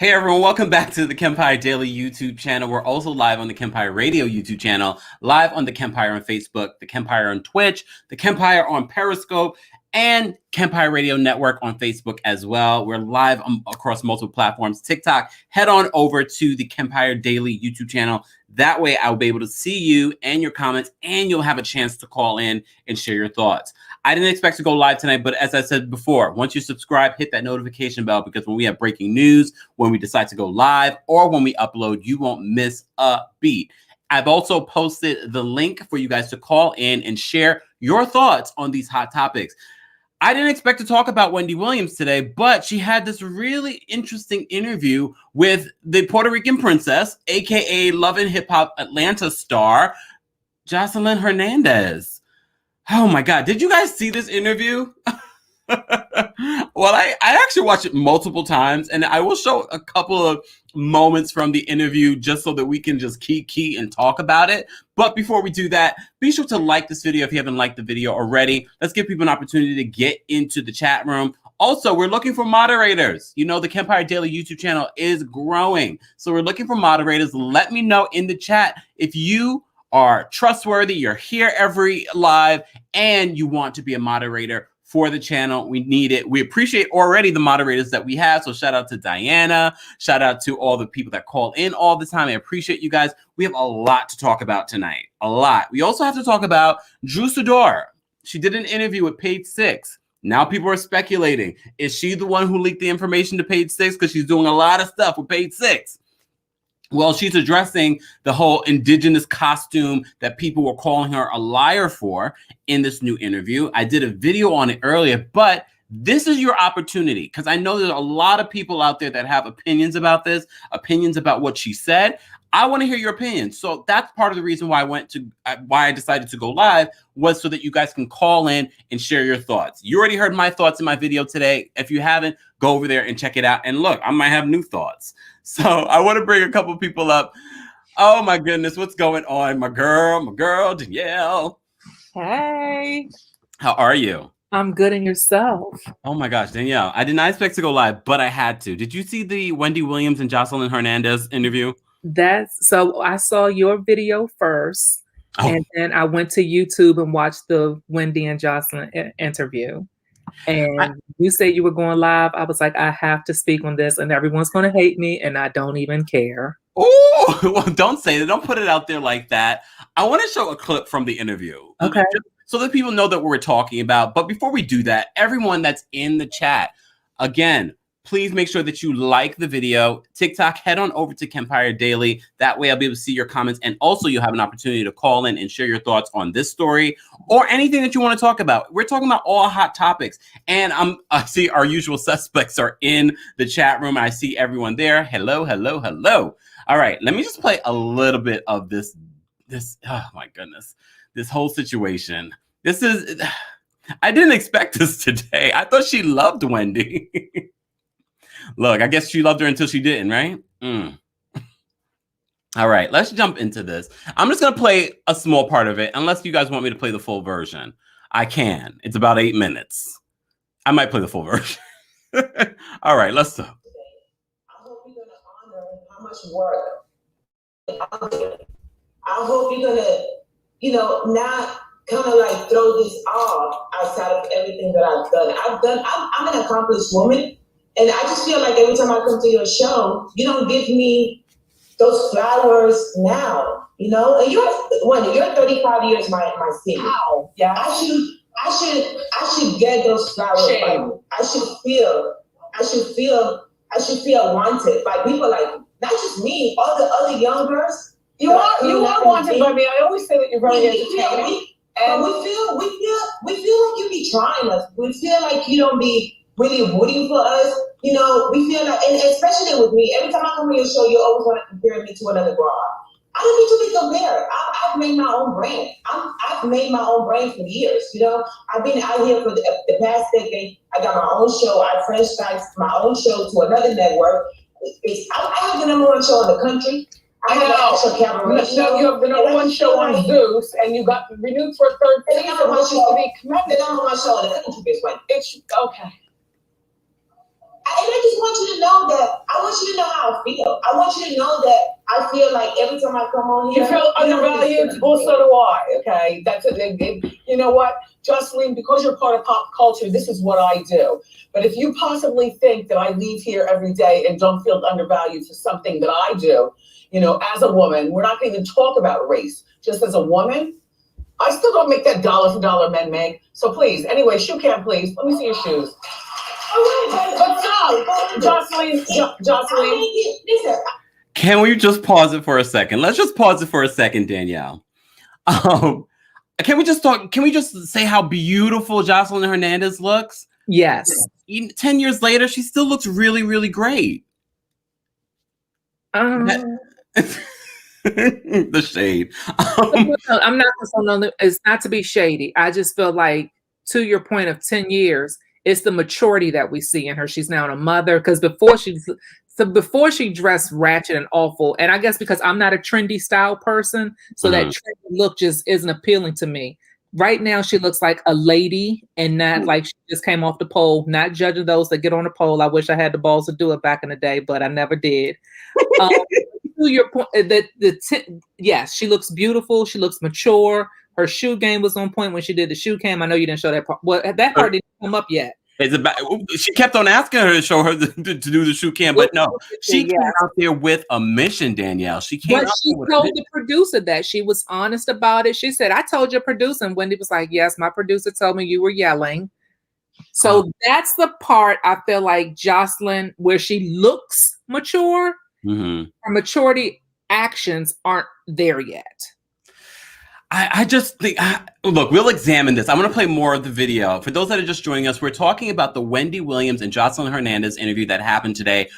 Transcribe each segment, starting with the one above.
Hey everyone, welcome back to the Kempire Daily YouTube channel. We're also live on the Kempire Radio YouTube channel, live on the Kempire on Facebook, the Kempire on Twitch, the Kempire on Periscope, and Kempire Radio Network on Facebook as well. We're live across multiple platforms. TikTok, head on over to the Kempire Daily YouTube channel. That way I'll be able to see you and your comments, and you'll have a chance to call in and share your thoughts. I didn't expect to go live tonight, but as I said before, once you subscribe, hit that notification bell, because when we have breaking news, when we decide to go live, or when we upload, you won't miss a beat. I've also posted the link for you guys to call in and share your thoughts on these hot topics. I didn't expect to talk about Wendy Williams today, but she had this really interesting interview with the Puerto Rican princess, aka Love and Hip Hop Atlanta star, Joseline Hernandez. Oh my God, did you guys see this interview? Well, I actually watched it multiple times, and I will show a couple of moments from the interview just so that we can just key and talk about it. But before we do that, be sure to like this video if you haven't liked the video already. Let's give people an opportunity to get into the chat room. Also, we're looking for moderators. You know, the Kempire Daily YouTube channel is growing, so we're looking for moderators. Let me know in the chat if you are trustworthy, you're here every live, and you want to be a moderator for the channel. We need it. We appreciate already the moderators that we have. So shout out to Diana. Shout out to all the people that call in all the time. I appreciate you guys. We have a lot to talk about tonight. A lot. We also have to talk about Drew Sidora. She did an interview with Page Six. Now people are speculating. Is she the one who leaked the information to Page Six? Because she's doing a lot of stuff with Page Six. Well, she's addressing the whole indigenous costume that people were calling her a liar for in this new interview. I did a video on it earlier, but this is your opportunity, because I know there's a lot of people out there that have opinions about this, opinions about what she said. I want to hear your opinions. So that's part of the reason why I decided to go live, was so that you guys can call in and share your thoughts. You already heard my thoughts in my video today. If you haven't, go over there and check it out. And look, I might have new thoughts. So I want to bring a couple people up. Oh my goodness, what's going on? My girl, Danielle. Hey. How are you? I'm good, and yourself? Oh my gosh, Danielle, I did not expect to go live, but I had to. Did you see the Wendy Williams and Joseline Hernandez interview? So I saw your video first, and then I went to YouTube and watched the Wendy and Joseline interview. And you said you were going live. I was like, I have to speak on this, and everyone's going to hate me, and I don't even care. Oh, well, don't say that. Don't put it out there like that. I want to show a clip from the interview. Okay. So that people know that what we're talking about. But before we do that, everyone that's in the chat, again, please make sure that you like the video. TikTok, head on over to Kempire Daily. That way I'll be able to see your comments. And also you'll have an opportunity to call in and share your thoughts on this story or anything that you want to talk about. We're talking about all hot topics. And I see our usual suspects are in the chat room. I see everyone there. Hello, hello, hello. All right, let me just play a little bit of this, oh my goodness, this whole situation. I didn't expect this today. I thought she loved Wendy. Look, I guess she loved her until she didn't, right? All right, let's jump into this. I'm just going to play a small part of it, unless you guys want me to play the full version. I can. It's about 8 minutes. I might play the full version. All right, let's go. I hope you're going to honor how much work. I hope you're going to, not kind of like throw this off outside of everything that I've done. I'm an accomplished woman. And I just feel like every time I come to your show, you don't give me those flowers now, And you're 35 years my senior. Wow. Yeah. I should get those flowers from you. I should feel wanted by people like, not just me, all the other young girls. You are wanted by me. I always say that you're very entertaining. And we feel like you be trying us. We feel like you don't be really rooting for us. We feel like, and especially with me, every time I come on your show, you always want to compare me to another broad. I don't need to be compared. I've made my own brand. I've made my own brand for years. I've been out here for the past decade. I got my own show. I franchised my own show to another network. I have the #1 show in the country. I have an actual cabaret show. You have the #1 show on Zeus, and you got renewed for a third season, which is to be commended. The #1 show in the country is one. It's okay. And I just want you to know that. I want you to know how I feel. I want you to know that I feel like every time I come on here, you feel undervalued. Well, so do I. Okay, that's it. You know what, Joseline, because you're part of pop culture, this is what I do. But if you possibly think that I leave here every day and don't feel undervalued for something that I do, as a woman, we're not going to even talk about race. Just as a woman, I still don't make that dollar for dollar men make. So please, anyway, shoe cam, please. Let me see your shoes. But no, Joseline. Listen. Can we just pause it for a second? Let's just pause it for a second, Danielle. Can we just talk? Can we just say how beautiful Joseline Hernandez looks? Yes. 10 years later, she still looks really, really great. The shade. I'm not concerned. It's not to be shady. I just feel like, to your point of 10 years, it's the maturity that we see in her. She's now a mother, because before she dressed ratchet and awful, and I guess because I'm not a trendy style person, so that trendy look just isn't appealing to me. Right now, she looks like a lady and not like she just came off the pole. Not judging those that get on the pole. I wish I had the balls to do it back in the day, but I never did. To your point, yes, she looks beautiful. She looks mature. Her shoe game was on point when she did the shoe cam. I know you didn't show that part. Well, that part didn't come up yet. She kept on asking her to show her to do the shoe cam, but no, she came out there with a mission, Danielle. She told the producer that. She was honest about it. She said, "I told your producer," and Wendy was like, "Yes, my producer told me you were yelling." So that's the part I feel like Joseline, where she looks mature, her maturity actions aren't there yet. I just think, look, we'll examine this. I'm going to play more of the video. For those that are just joining us, we're talking about the Wendy Williams and Joseline Hernandez interview that happened today.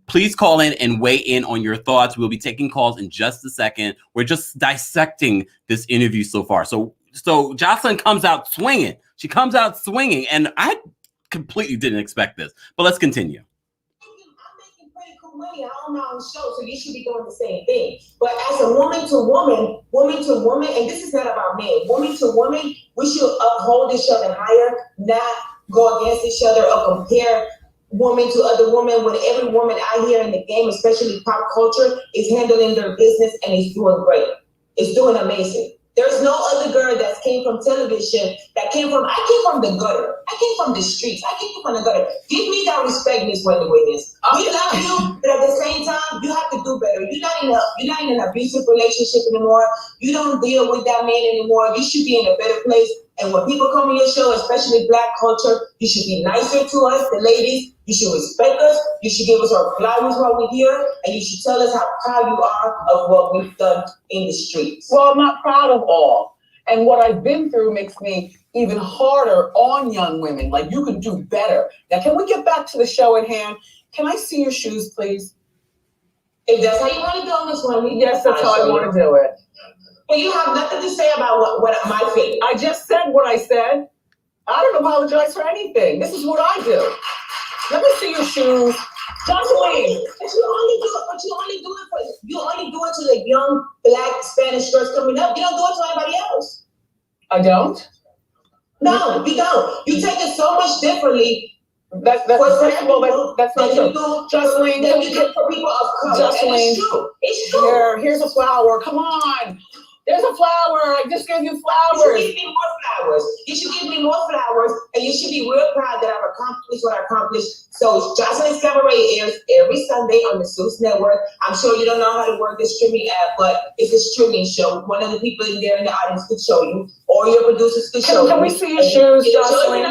Please call in and weigh in on your thoughts. We'll be taking calls in just a second. We're just dissecting this interview so far. So Joseline comes out swinging. She comes out swinging, and I completely didn't expect this. But let's continue. Money, I own my own show, so you should be doing the same thing. But as a woman to woman, and this is not about men, woman to woman, we should uphold each other higher, not go against each other or compare woman to other women, when every woman out here in the game, especially pop culture, is handling their business and is doing great. It's doing amazing. There's no other girl that came from television I came from the gutter. I came from the streets. I came from the gutter. Give me that respect, Miss Wendy Williams. We love you, but at the same time, you have to do better. You're not in an abusive relationship anymore. You don't deal with that man anymore. You should be in a better place. And when people come on your show, especially Black culture, you should be nicer to us, the ladies. You should respect us. You should give us our flowers while we're here. And you should tell us how proud you are of what we've done in the streets. Well, I'm not proud of all. And what I've been through makes me even harder on young women. Like, you can do better. Now, can we get back to the show at hand? Can I see your shoes, please? If that's how you want to do on this one, yes, that's how I want to do it. But you have nothing to say about what my fate. I just said what I said. I don't apologize for anything. This is what I do. Let me see your shoes. Joseline. But you only do it to the young Black Spanish girls coming up. You don't do it to anybody else. I don't? No, you don't. You take it so much differently. That's not true. Joseline, that you do for people of color. Joseline, it's true. Here's a flower. Come on. There's a flower. I just gave you flowers. You should give me more flowers. You should give me more flowers, and you should be real proud that I've accomplished what I accomplished. So Joseline's Cabaret airs every Sunday on the Zeus Network. I'm sure you don't know how to work the streaming app, but it's a streaming show. One of the people in there in the audience could show you, or your producers could show you. Can we see your shoes, Joseline?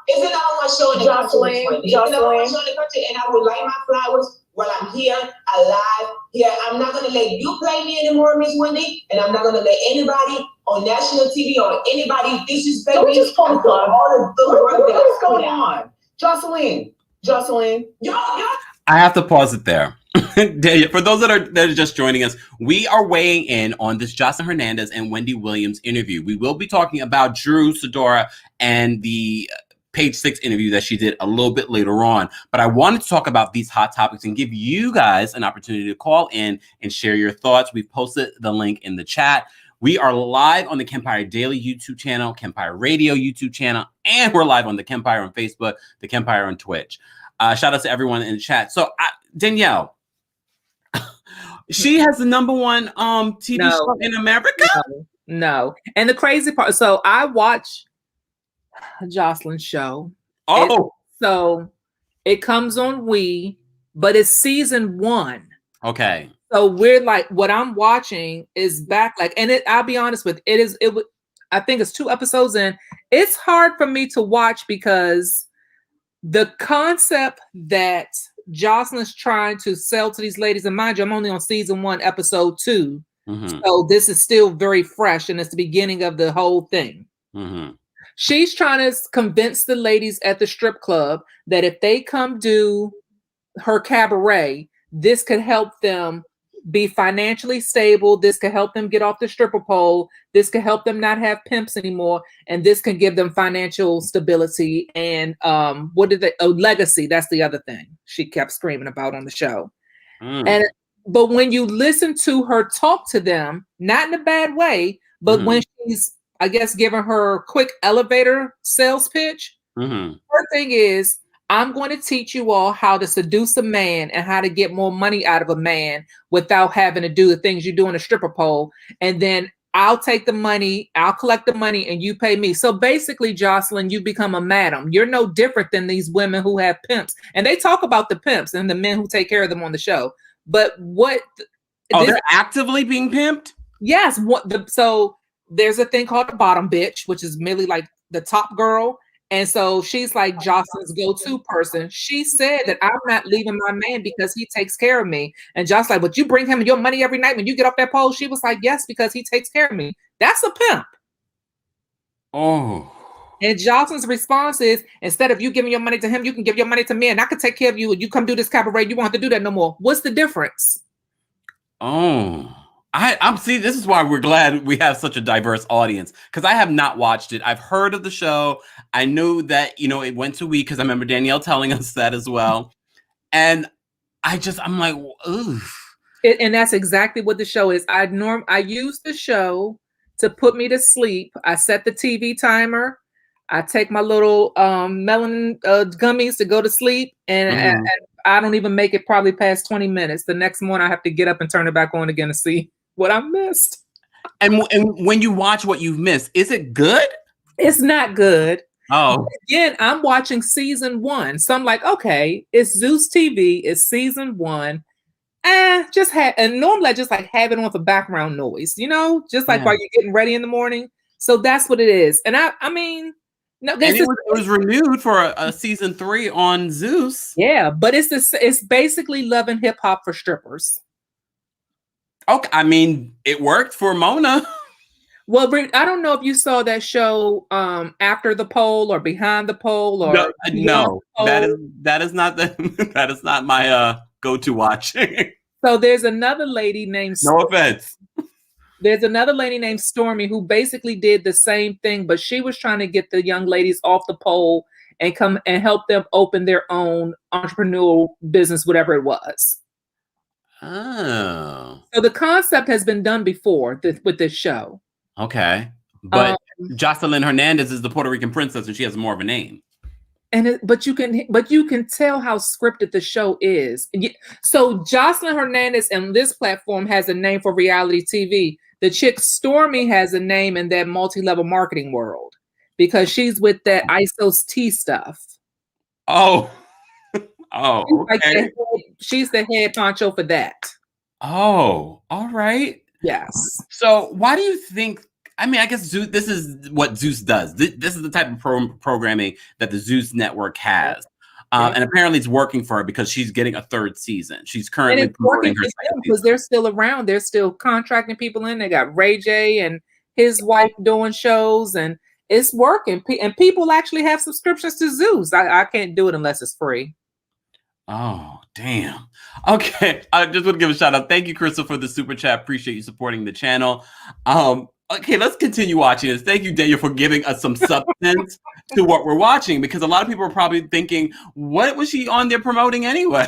It's another one showing the country. It's another one showing the country, and I would light my flowers while I'm here, alive. Yeah, I'm not going to let you play me anymore, Miss Wendy, and I'm not going to let anybody on national TV or anybody disrespect me. Don't just call the club. What is going on? Joseline. I have to pause it there. For those that are just joining us, we are weighing in on this Joseline Hernandez and Wendy Williams interview. We will be talking about Drew Sidora and the Page 6 interview that she did a little bit later on. But I wanted to talk about these hot topics and give you guys an opportunity to call in and share your thoughts. We've posted the link in the chat. We are live on the Kempire Daily YouTube channel, Kempire Radio YouTube channel, and we're live on the Kempire on Facebook, the Kempire on Twitch. Shout out to everyone in the chat. So Danielle, She has the #1 TV No. show in America. No. And the crazy part, so I watch Joseline's show. So it comes on We, but it's season 1. Okay. So we're like, what I'm watching is back, like, and I'll be honest with I think it's 2 episodes in. It's hard for me to watch because the concept that Joseline's trying to sell to these ladies, and mind you, I'm only on season 1, episode 2. Mm-hmm. So this is still very fresh, and it's the beginning of the whole thing. Mm-hmm. She's trying to convince the ladies at the strip club that if they come do her cabaret, this could help them be financially stable. This could help them get off the stripper pole. This could help them not have pimps anymore. And this can give them financial stability and legacy. That's the other thing she kept screaming about on the show. But when you listen to her talk to them, not in a bad way, but when she's, I guess, giving her quick elevator sales pitch, her thing is, I'm going to teach you all how to seduce a man and how to get more money out of a man without having to do the things you do in a stripper pole. And then I'll take the money, I'll collect the money, and you pay me. So basically, Joseline, you become a madam. You're no different than these women who have pimps. And they talk about the pimps and the men who take care of them on the show. But they're actively being pimped? Yes. So there's a thing called the bottom bitch, which is merely like the top girl. And so she's like Joseline's go-to person. She said that I'm not leaving my man because he takes care of me. And Jocelyn's like, but you bring him your money every night when you get off that pole? She was like, yes, because he takes care of me. That's a pimp. Oh. And Joseline's response is, instead of you giving your money to him, you can give your money to me and I can take care of you. And you come do this cabaret, you won't have to do that no more. What's the difference? Oh. I'm see, this is why we're glad we have such a diverse audience, because I have not watched it. I've heard of the show. I know that, it went to We because I remember Danielle telling us that as well. And I'm like, oof. And that's exactly what the show is. I use the show to put me to sleep. I set the TV timer. I take my little melanin gummies to go to sleep. And I don't even make it probably past 20 minutes. The next morning I have to get up and turn it back on again to see what I missed. And when you watch what you've missed, is it good? It's not good. Oh. Again, I'm watching season 1. So I'm like, okay, it's Zeus TV. It's season 1. And normally I just like have it on for background noise, just like while you're getting ready in the morning. So that's what it is. And I mean, no, and it was renewed for a season 3 on Zeus. Yeah, but it's basically Love and Hip Hop for strippers. Okay, I mean, it worked for Mona. Well, I don't know if you saw that show After the Pole or Behind the Pole or no. That is not that is not my go-to watching. So there's another lady named No offense. There's another lady named Stormy who basically did the same thing, but she was trying to get the young ladies off the pole and come and help them open their own entrepreneurial business, whatever it was. Oh. So the concept has been done before with this show. Okay. But Joseline Hernandez is the Puerto Rican princess and she has more of a name. But you can tell how scripted the show is. So Joseline Hernandez on this platform has a name for reality TV. The chick Stormy has a name in that multi-level marketing world because she's with that ISOS T stuff. Oh. Oh, okay. She's the head honcho for that. Oh, all right. Yes. So why do you think, I mean, I guess Zeus, this is what Zeus does. This is the type of programming that the Zeus network has. And apparently it's working for her because she's getting a 3rd season. She's currently promoting her because they're still around. They're still contracting people in. They got Ray J and his wife doing shows and it's working. And people actually have subscriptions to Zeus. I can't do it unless it's free. Oh, damn. Okay. I just want to give a shout out. Thank you, Crystal, for the super chat. Appreciate you supporting the channel. Okay, let's continue watching this. Thank you, Daniel, for giving us some substance to what we're watching, because a lot of people are probably thinking, what was she on there promoting anyway?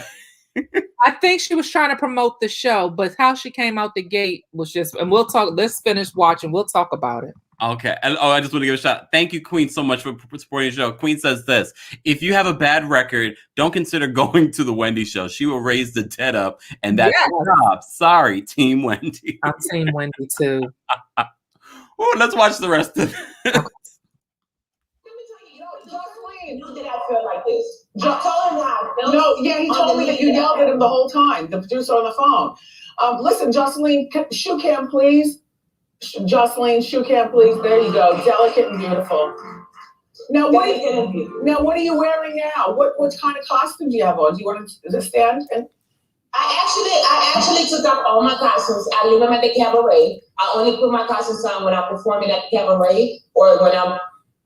I think she was trying to promote the show, but how she came out the gate was just, and we'll talk, let's finish watching. We'll talk about it. Okay. And, I just want to give a shout. Thank you, Queen, so much for supporting the show. Queen says this: if you have a bad record, don't consider going to the Wendy show. She will raise the dead up, and that's your job. Sorry, Team Wendy. I'm Team Wendy too. Oh, let's watch the rest of it. Let me tell you, Joseline knew that I felt like this. I told him how I felt. No, yeah, he told me that you yelled at him the whole time, the producer on the phone. Listen, Joseline, shoe cam, please. Joseline, shoe cam, please. There you go. Delicate and beautiful. Now, what are you wearing now? What kind of costume do you have on? Do you want to stand? And I actually took off all my costumes. I leave them at the cabaret. I only put my costumes on when I'm performing at the cabaret or when I'm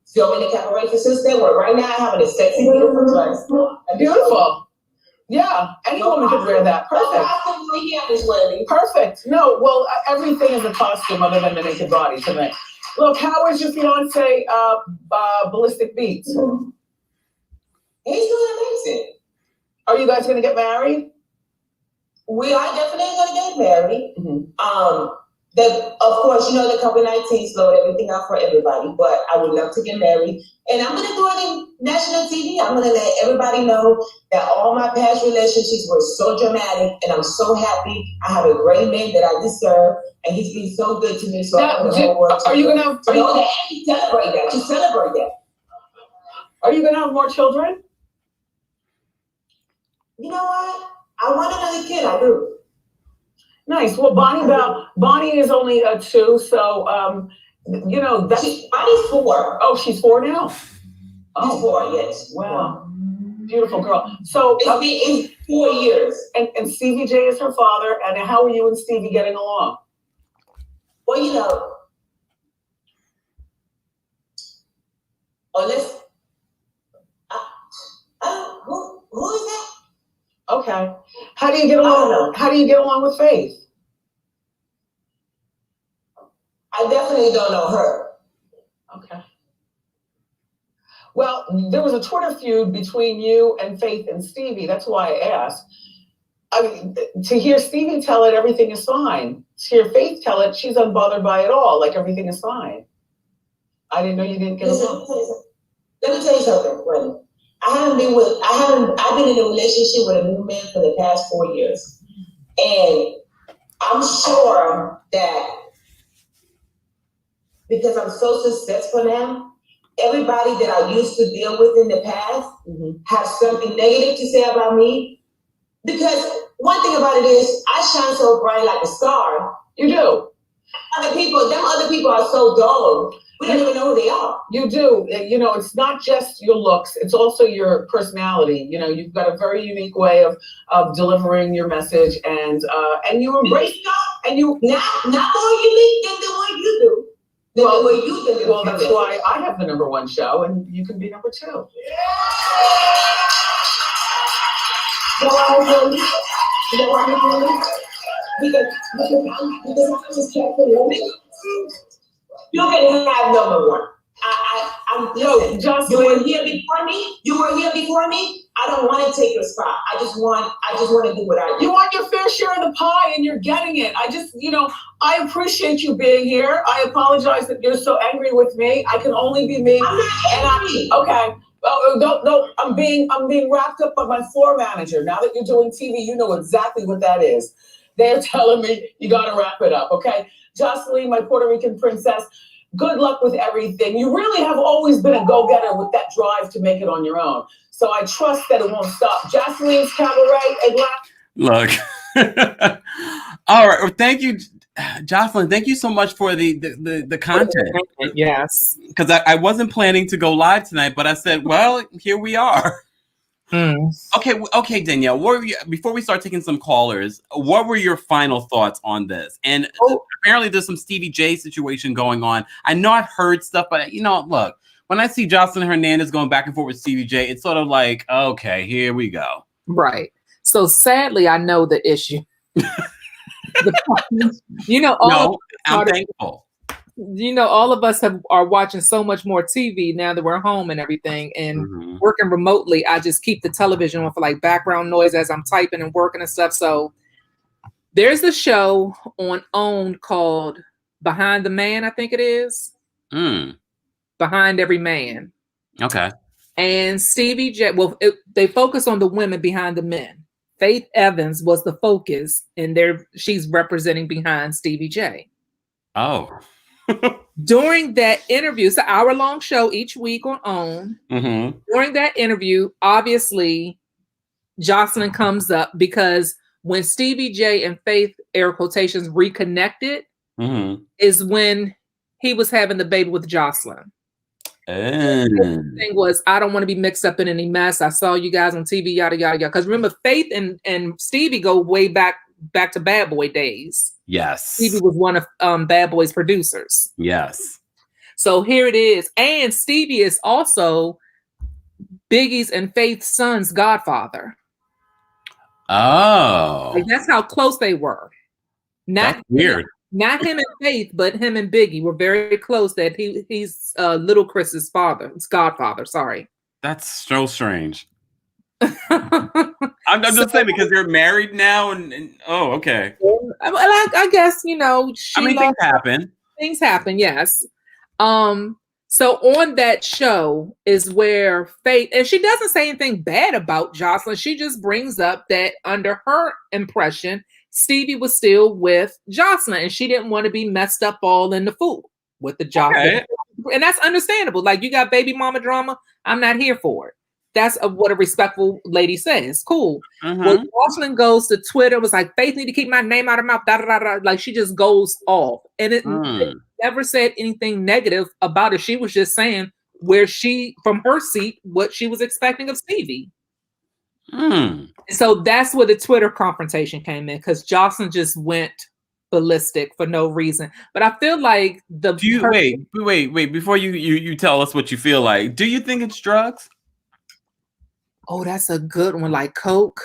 filming the cabaret. For since then, right now I have a sexy, beautiful dress. Beautiful. Yeah, any woman could wear that. Perfect. Perfect. No, well, everything is a costume other than the naked body to me. Look, how is your fiance, Ballistic Beats? He's doing amazing. Are you guys going to get married? We are definitely going to get married. Mm-hmm. Of course, the COVID-19 slowed everything out for everybody, but I would love to get married. And I'm going to do it in national TV. I'm going to let everybody know that all my past relationships were so dramatic, and I'm so happy. I have a great man that I deserve, and he's been so good to me. So I want the whole world are you going to celebrate that? To celebrate that. Are you going to have more children? You know what? I want another kid. I do. Nice. Well, Bonnie is only 2, so that's Bonnie's 4. Oh, she's 4 now. Oh, she's 4. Yes. Wow. Beautiful girl. So it's 4 years. And Stevie J is her father. And how are you and Stevie getting along? Well, who is that? Okay. How do you get along? How do you get along with Faith? I definitely don't know her. Okay. Well, there was a Twitter feud between you and Faith and Stevie. That's why I asked. I mean, to hear Stevie tell it, everything is fine. To hear Faith tell it, she's unbothered by it all. Like everything is fine. I didn't know you didn't get along. Let me tell you something, Wendy. I've been in a relationship with a new man for the past 4 years. And I'm sure that because I'm so successful now, everybody that I used to deal with in the past have something negative to say about me. Because one thing about it is I shine so bright like a star. You do. Other people are so dull. We don't even know who they are. You do. It's not just your looks. It's also your personality. You've got a very unique way of delivering your message, and you embrace it. And you not more unique than the one you do. Well, that's why I have the #1 show, and you can be #2. Because I'm just careful woman. You can have #1. You were here before me. I don't want to take your spot. I just want to do what I do. You want your fair share of the pie, and you're getting it. I appreciate you being here. I apologize that you're so angry with me. I can only be me. I'm not angry. Okay. No, I'm being wrapped up by my floor manager. Now that you're doing TV, you know exactly what that is. They're telling me you got to wrap it up. Okay. Joseline, my Puerto Rican princess, good luck with everything. You really have always been a go-getter with that drive to make it on your own. So I trust that it won't stop. Joseline's Cabaret. Look. All right. Well, thank you, Joseline. Thank you so much for the content. Yes. Because I wasn't planning to go live tonight, but I said, well, here we are. Okay, Danielle. Before we start taking some callers, what were your final thoughts on this? And apparently, there's some Stevie J situation going on. I know I've heard stuff, but look, when I see Joseline Hernandez going back and forth with Stevie J, it's sort of like, okay, here we go. Right. So sadly, I know the issue. I'm thankful. All of us are watching so much more TV now that we're home and everything, and working remotely. I just keep the television on for like background noise as I'm typing and working and stuff. So there's a show on OWN called Behind the Man, I think it is. Mm. Behind every man. Okay. And Stevie J, they focus on the women behind the men. Faith Evans was the focus, and she's representing behind Stevie J. Oh. During that interview, it's an hour-long show each week on OWN. Mm-hmm. During that interview, obviously, Joseline comes up because when Stevie J and Faith, air quotations, reconnected, is when he was having the baby with Joseline. The thing was, I don't want to be mixed up in any mess. I saw you guys on TV, yada yada yada. Because remember, Faith and Stevie go way back to Bad Boy days. Yes. Stevie was one of Bad Boy's producers. Yes. So here it is, and Stevie is also Biggie's and Faith's son's godfather. Oh, Like, that's how close they were. That's weird. Not him and Faith, but him and Biggie were very close. That he's Little Chris's father, his godfather. Sorry. That's so strange. I'm just saying because they're married now, and oh, okay. I guess things happen. Things happen, yes. So on that show is where Faith, and she doesn't say anything bad about Joseline. She just brings up that under her impression, Stevie was still with Joseline, and she didn't want to be messed up all in the food with the Joseline. Okay. And that's understandable. Like, you got baby mama drama. I'm not here for it. That's what a respectful lady says. Cool. Well, Joseline goes to Twitter, was like, Faith need to keep my name out of her mouth. Da, da, da, da. Like, she just goes off. And it never said anything negative about it. She was just saying from her seat, what she was expecting of Stevie. So that's where the Twitter confrontation came in, because Joseline just went ballistic for no reason. But I feel like wait before you tell us what you feel like. Do you think it's drugs? Oh, that's a good one. Like coke?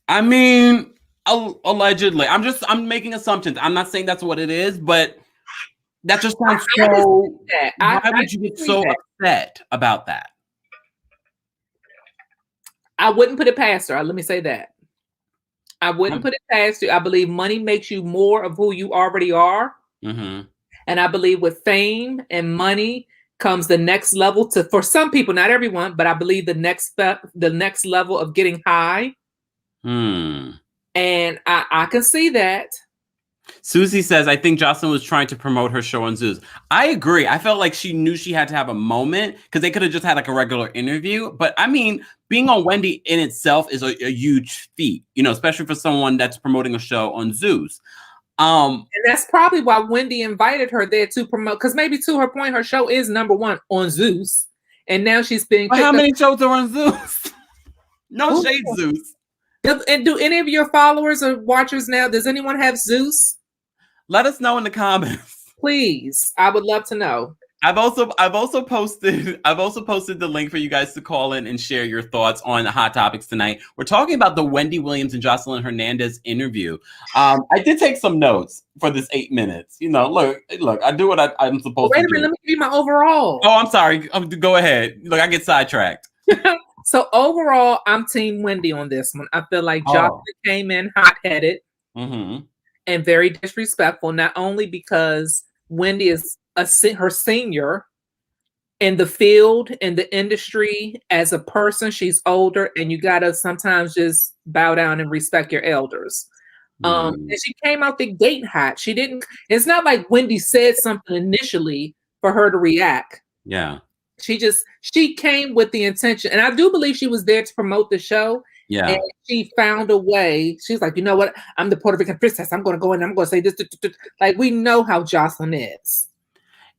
I mean, allegedly. I'm making assumptions. I'm not saying that's what it is, but that just sounds so. Why would you get so upset about that? I wouldn't put it past her. Let me say that. I wouldn't put it past you. I believe money makes you more of who you already are. And I believe with fame and money comes the next level for some people, not everyone, but I believe the next level of getting high. And I can see that. Susie says, I think Joseline was trying to promote her show on Zeus. I agree. I felt like she knew she had to have a moment, because they could have just had like a regular interview. But I mean, being on Wendy in itself is a huge feat, especially for someone that's promoting a show on Zeus. And that's probably why Wendy invited her there to promote, because maybe to her point, her show is #1 on Zeus. And now she's being how many shows are on Zeus? No shade, Zeus. And do any of your followers or watchers now, does anyone have Zeus? Let us know in the comments. Please. I would love to know. I've also posted the link for you guys to call in and share your thoughts on the hot topics tonight. We're talking about the Wendy Williams and Joseline Hernandez interview. I did take some notes for this 8 minutes. Look, I do what I'm supposed to do. Wait a minute, let me give you my overall. Oh, I'm sorry. Go ahead. Look, I get sidetracked. So overall, I'm Team Wendy on this one. I feel like Joseline came in hot-headed and very disrespectful, not only because Wendy is her senior in the field, in the industry, as a person. She's older, and you gotta sometimes just bow down and respect your elders. And she came out the gate hot. It's not like Wendy said something initially for her to react. Yeah. She came with the intention, and I do believe she was there to promote the show. Yeah. And she found a way. She's like, you know what? I'm the Puerto Rican princess. I'm going to go in and I'm going to say this. Like, we know how Joseline is.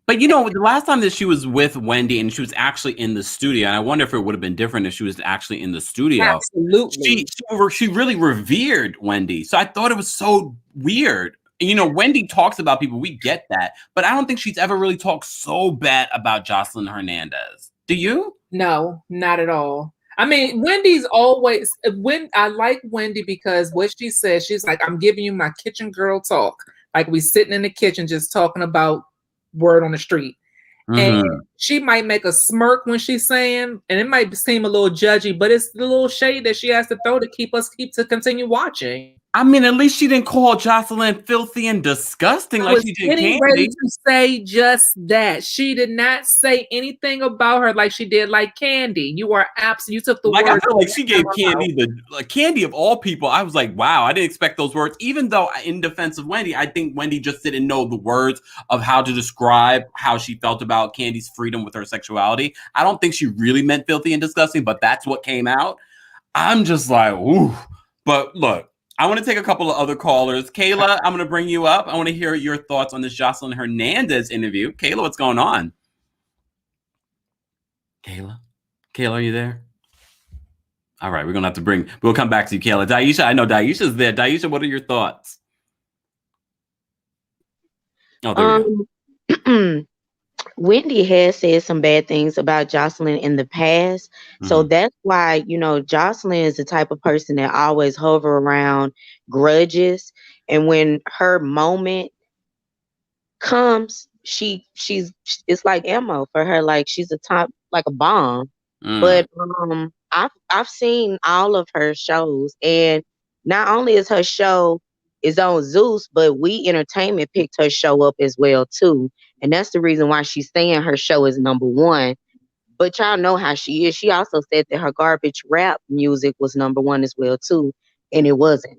But the last time that she was with Wendy and she was actually in the studio, and I wonder if it would have been different if she was actually in the studio. Absolutely. She really revered Wendy. So I thought it was so weird. And, Wendy talks about people. We get that. But I don't think she's ever really talked so bad about Joseline Hernandez. Do you? No, not at all. I mean, Wendy's always, I like Wendy because what she says, she's like, I'm giving you my kitchen girl talk. Like, we sitting in the kitchen just talking about word on the street. And she might make a smirk when she's saying, and it might seem a little judgy, but it's the little shade that she has to throw to keep to continue watching. I mean, at least she didn't call Joseline filthy and disgusting like she did getting Candy. ready to say just that. She did not say anything about her like she did like Candy. You are absolutely, you took the Like, word. I feel like she gave Candy Candy of all people. I was like, wow, I didn't expect those words. Even though, in defense of Wendy, I think Wendy just didn't know the words of how to describe how she felt about Candy's freedom with her sexuality. I don't think she really meant filthy and disgusting, but that's what came out. I'm just like, ooh. But look, I want to take a couple of other callers. Kayla, I'm going to bring you up. I want to hear your thoughts on this Joseline Hernandez interview. Kayla, what's going on? Kayla, are you there? All right, we're going to have to we'll come back to you, Kayla. Daisha, I know Daisha's there. Daisha, what are your thoughts? Oh, there we go. Wendy has said some bad things about Joseline in the past. So that's why, Joseline is the type of person that always hover around grudges. And when her moment comes, it's like ammo for her. Like she's like a bomb. But I've seen all of her shows, and not only is her show is on Zeus, but We Entertainment picked her show up as well too. And that's the reason why she's saying her show is number one. But y'all know how she is. She also said that her garbage rap music was number one as well too, and it wasn't.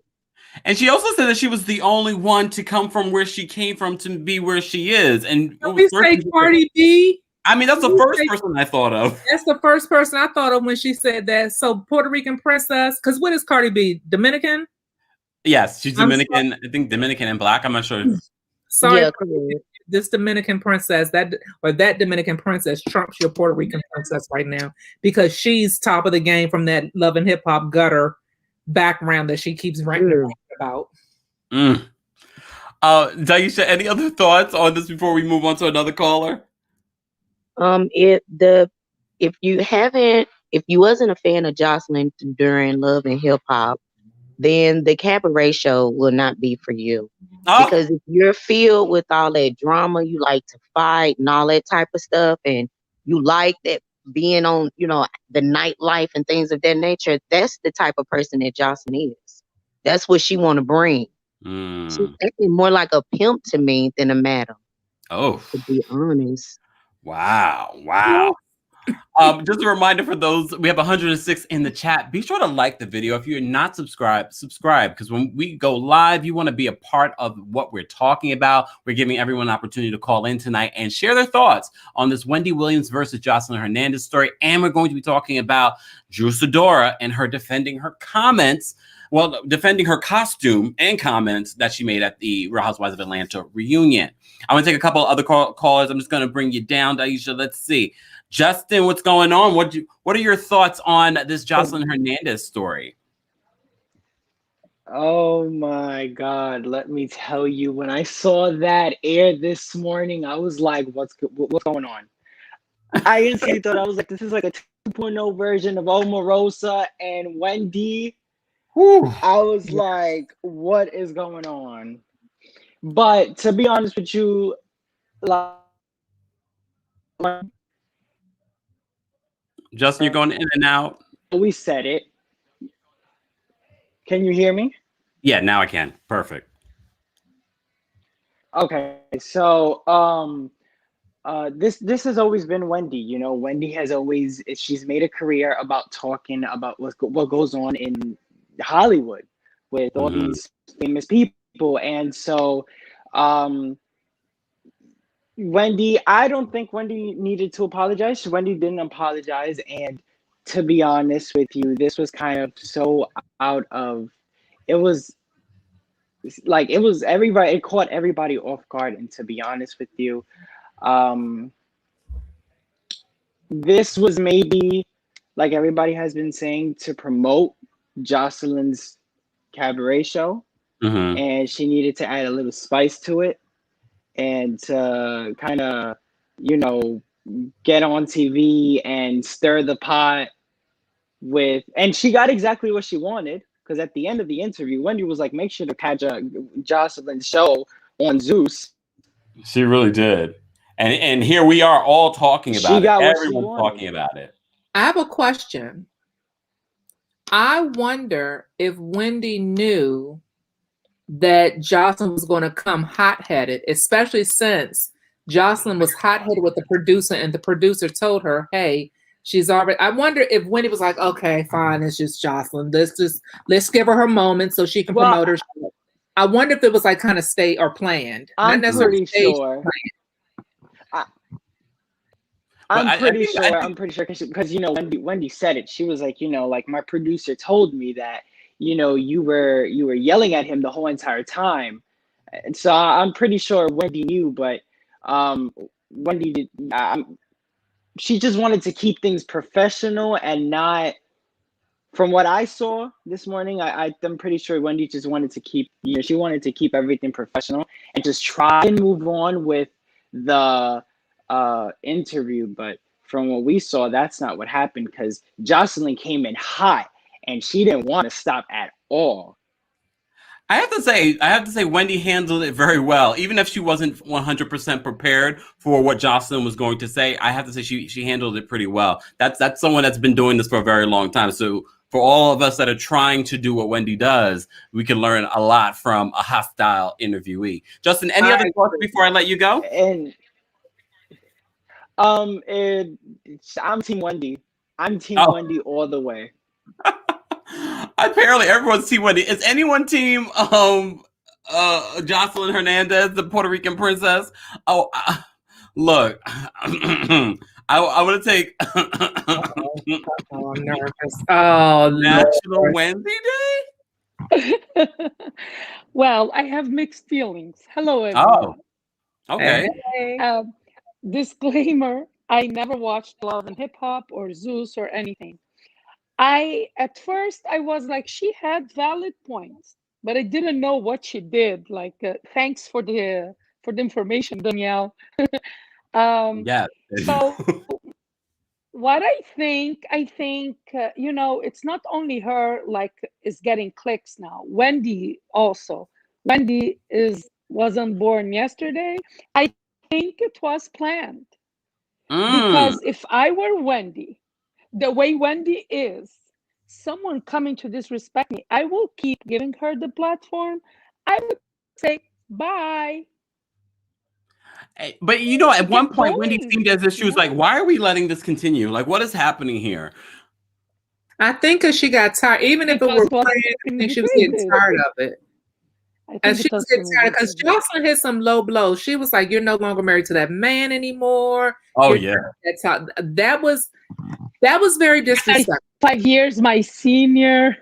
And she also said that she was the only one to come from where she came from to be where she is. And can we say Cardi B? I mean, that's the first person I thought of. That's the first person I thought of when she said that. So Puerto Rican princess, because what is Cardi B? Dominican? Yes, she's Dominican. I think Dominican and Black. I'm not sure. Sorry, yeah, this Dominican princess, that Dominican princess trumps your Puerto Rican princess right now because she's top of the game from that Love and Hip Hop gutter background that she keeps writing about. Daisha, any other thoughts on this before we move on to another caller? If you wasn't a fan of Joseline during Love and Hip Hop, then the Cabaret Show will not be for you. Because if you're filled with all that drama, you like to fight and all that type of stuff, and you like that being on, the nightlife and things of that nature, that's the type of person that Joseline is. That's what she want to bring. She's acting more like a pimp to me than a madam. Oh, to be honest. Wow. Just a reminder for those, we have 106 in the chat. Be sure to like the video. If you're not subscribed, because when we go live, you want to be a part of what we're talking about. We're giving everyone an opportunity to call in tonight and share their thoughts on this Wendy Williams versus Joseline Hernandez story. And we're going to be talking about Drew Sidora and her defending her costume and comments that she made at the Real Housewives of Atlanta reunion. I'm going to take a couple of other callers. I'm just going to bring you down, Daisha. Let's see. Justin, what's going on? What are your thoughts on this Joseline Hernandez story? Oh my God. Let me tell you, when I saw that air this morning, I was like, what's going on? I instantly thought, I was like, this is like a 2.0 version of Omarosa and Wendy. Whew. I was like, what is going on? But to be honest with you, Justin, you're going in and out. We said it. Can you hear me? Yeah, now I can. Perfect. Okay, so this has always been Wendy. Wendy has always, she's made a career about talking about what goes on in Hollywood with all these famous people, and so Wendy, I don't think Wendy needed to apologize. Wendy didn't apologize, and to be honest with you, this was kind of so out of, it was everybody, it caught everybody off guard. And to be honest with you, this was maybe, like everybody has been saying, to promote Joseline's cabaret show, and she needed to add a little spice to it and to kind of, get on TV and stir the pot and she got exactly what she wanted, because at the end of the interview, Wendy was like, make sure to catch Joseline's show on Zeus. She really did. And here we are all talking about it. Everyone's talking about it. I have a question. I wonder if Wendy knew that Joseline was going to come hot-headed, especially since Joseline was hot-headed with the producer, and the producer told her, hey, she's already. I wonder if Wendy was like, okay, fine, it's just Joseline. Let's give her moment so she can promote her show. I wonder if it was like kind of staged or planned. I'm pretty sure. I'm pretty sure because you know Wendy said it. She was like, you know, like my producer told me that, you know, you were yelling at him the whole entire time, and so I'm pretty sure Wendy knew, but Wendy did. She just wanted to keep things professional and not. From what I saw this morning, I'm pretty sure Wendy just wanted to keep, you know, she wanted to keep everything professional and just try and move on with the interview. But from what we saw, that's not what happened, because Joseline came in hot and she didn't want to stop at all. I have to say Wendy handled it very well. Even if she wasn't 100% prepared for what Joseline was going to say, I have to say she handled it pretty well. That's someone that's been doing this for a very long time. So for all of us that are trying to do what Wendy does, we can learn a lot from a hostile interviewee. Justin, any other thoughts before I let you go? And I'm Team Wendy. I'm Team Wendy all the way. Apparently, everyone's Team Wendy. Is anyone Team Joseline Hernandez, the Puerto Rican princess? Oh, look, I want to take I'm nervous. Oh, National Wendy Day. Well, I have mixed feelings. Hello, everyone. Oh, okay. Hey. Disclaimer: I never watched Love and Hip Hop or Zeus or anything. At first I was like, she had valid points, but I didn't know what she did. Like, thanks for the information, Danielle. Yeah. So what I think, you know, it's not only her like is getting clicks now. Wendy also. Wendy wasn't born yesterday. I think it was planned. Because if I were Wendy, the way Wendy is, someone coming to disrespect me, I will keep giving her the platform. I would say bye. But you know, at one point, Wendy seemed as if she was like, why are we letting this continue? Like, what is happening here? I think because she got tired. Even if it were planned, I think she was getting tired of it. And she was getting tired because Joseline hit some low blows. She was like, you're no longer married to that man anymore. Oh, yeah. That was very disrespectful. 5 years, my senior.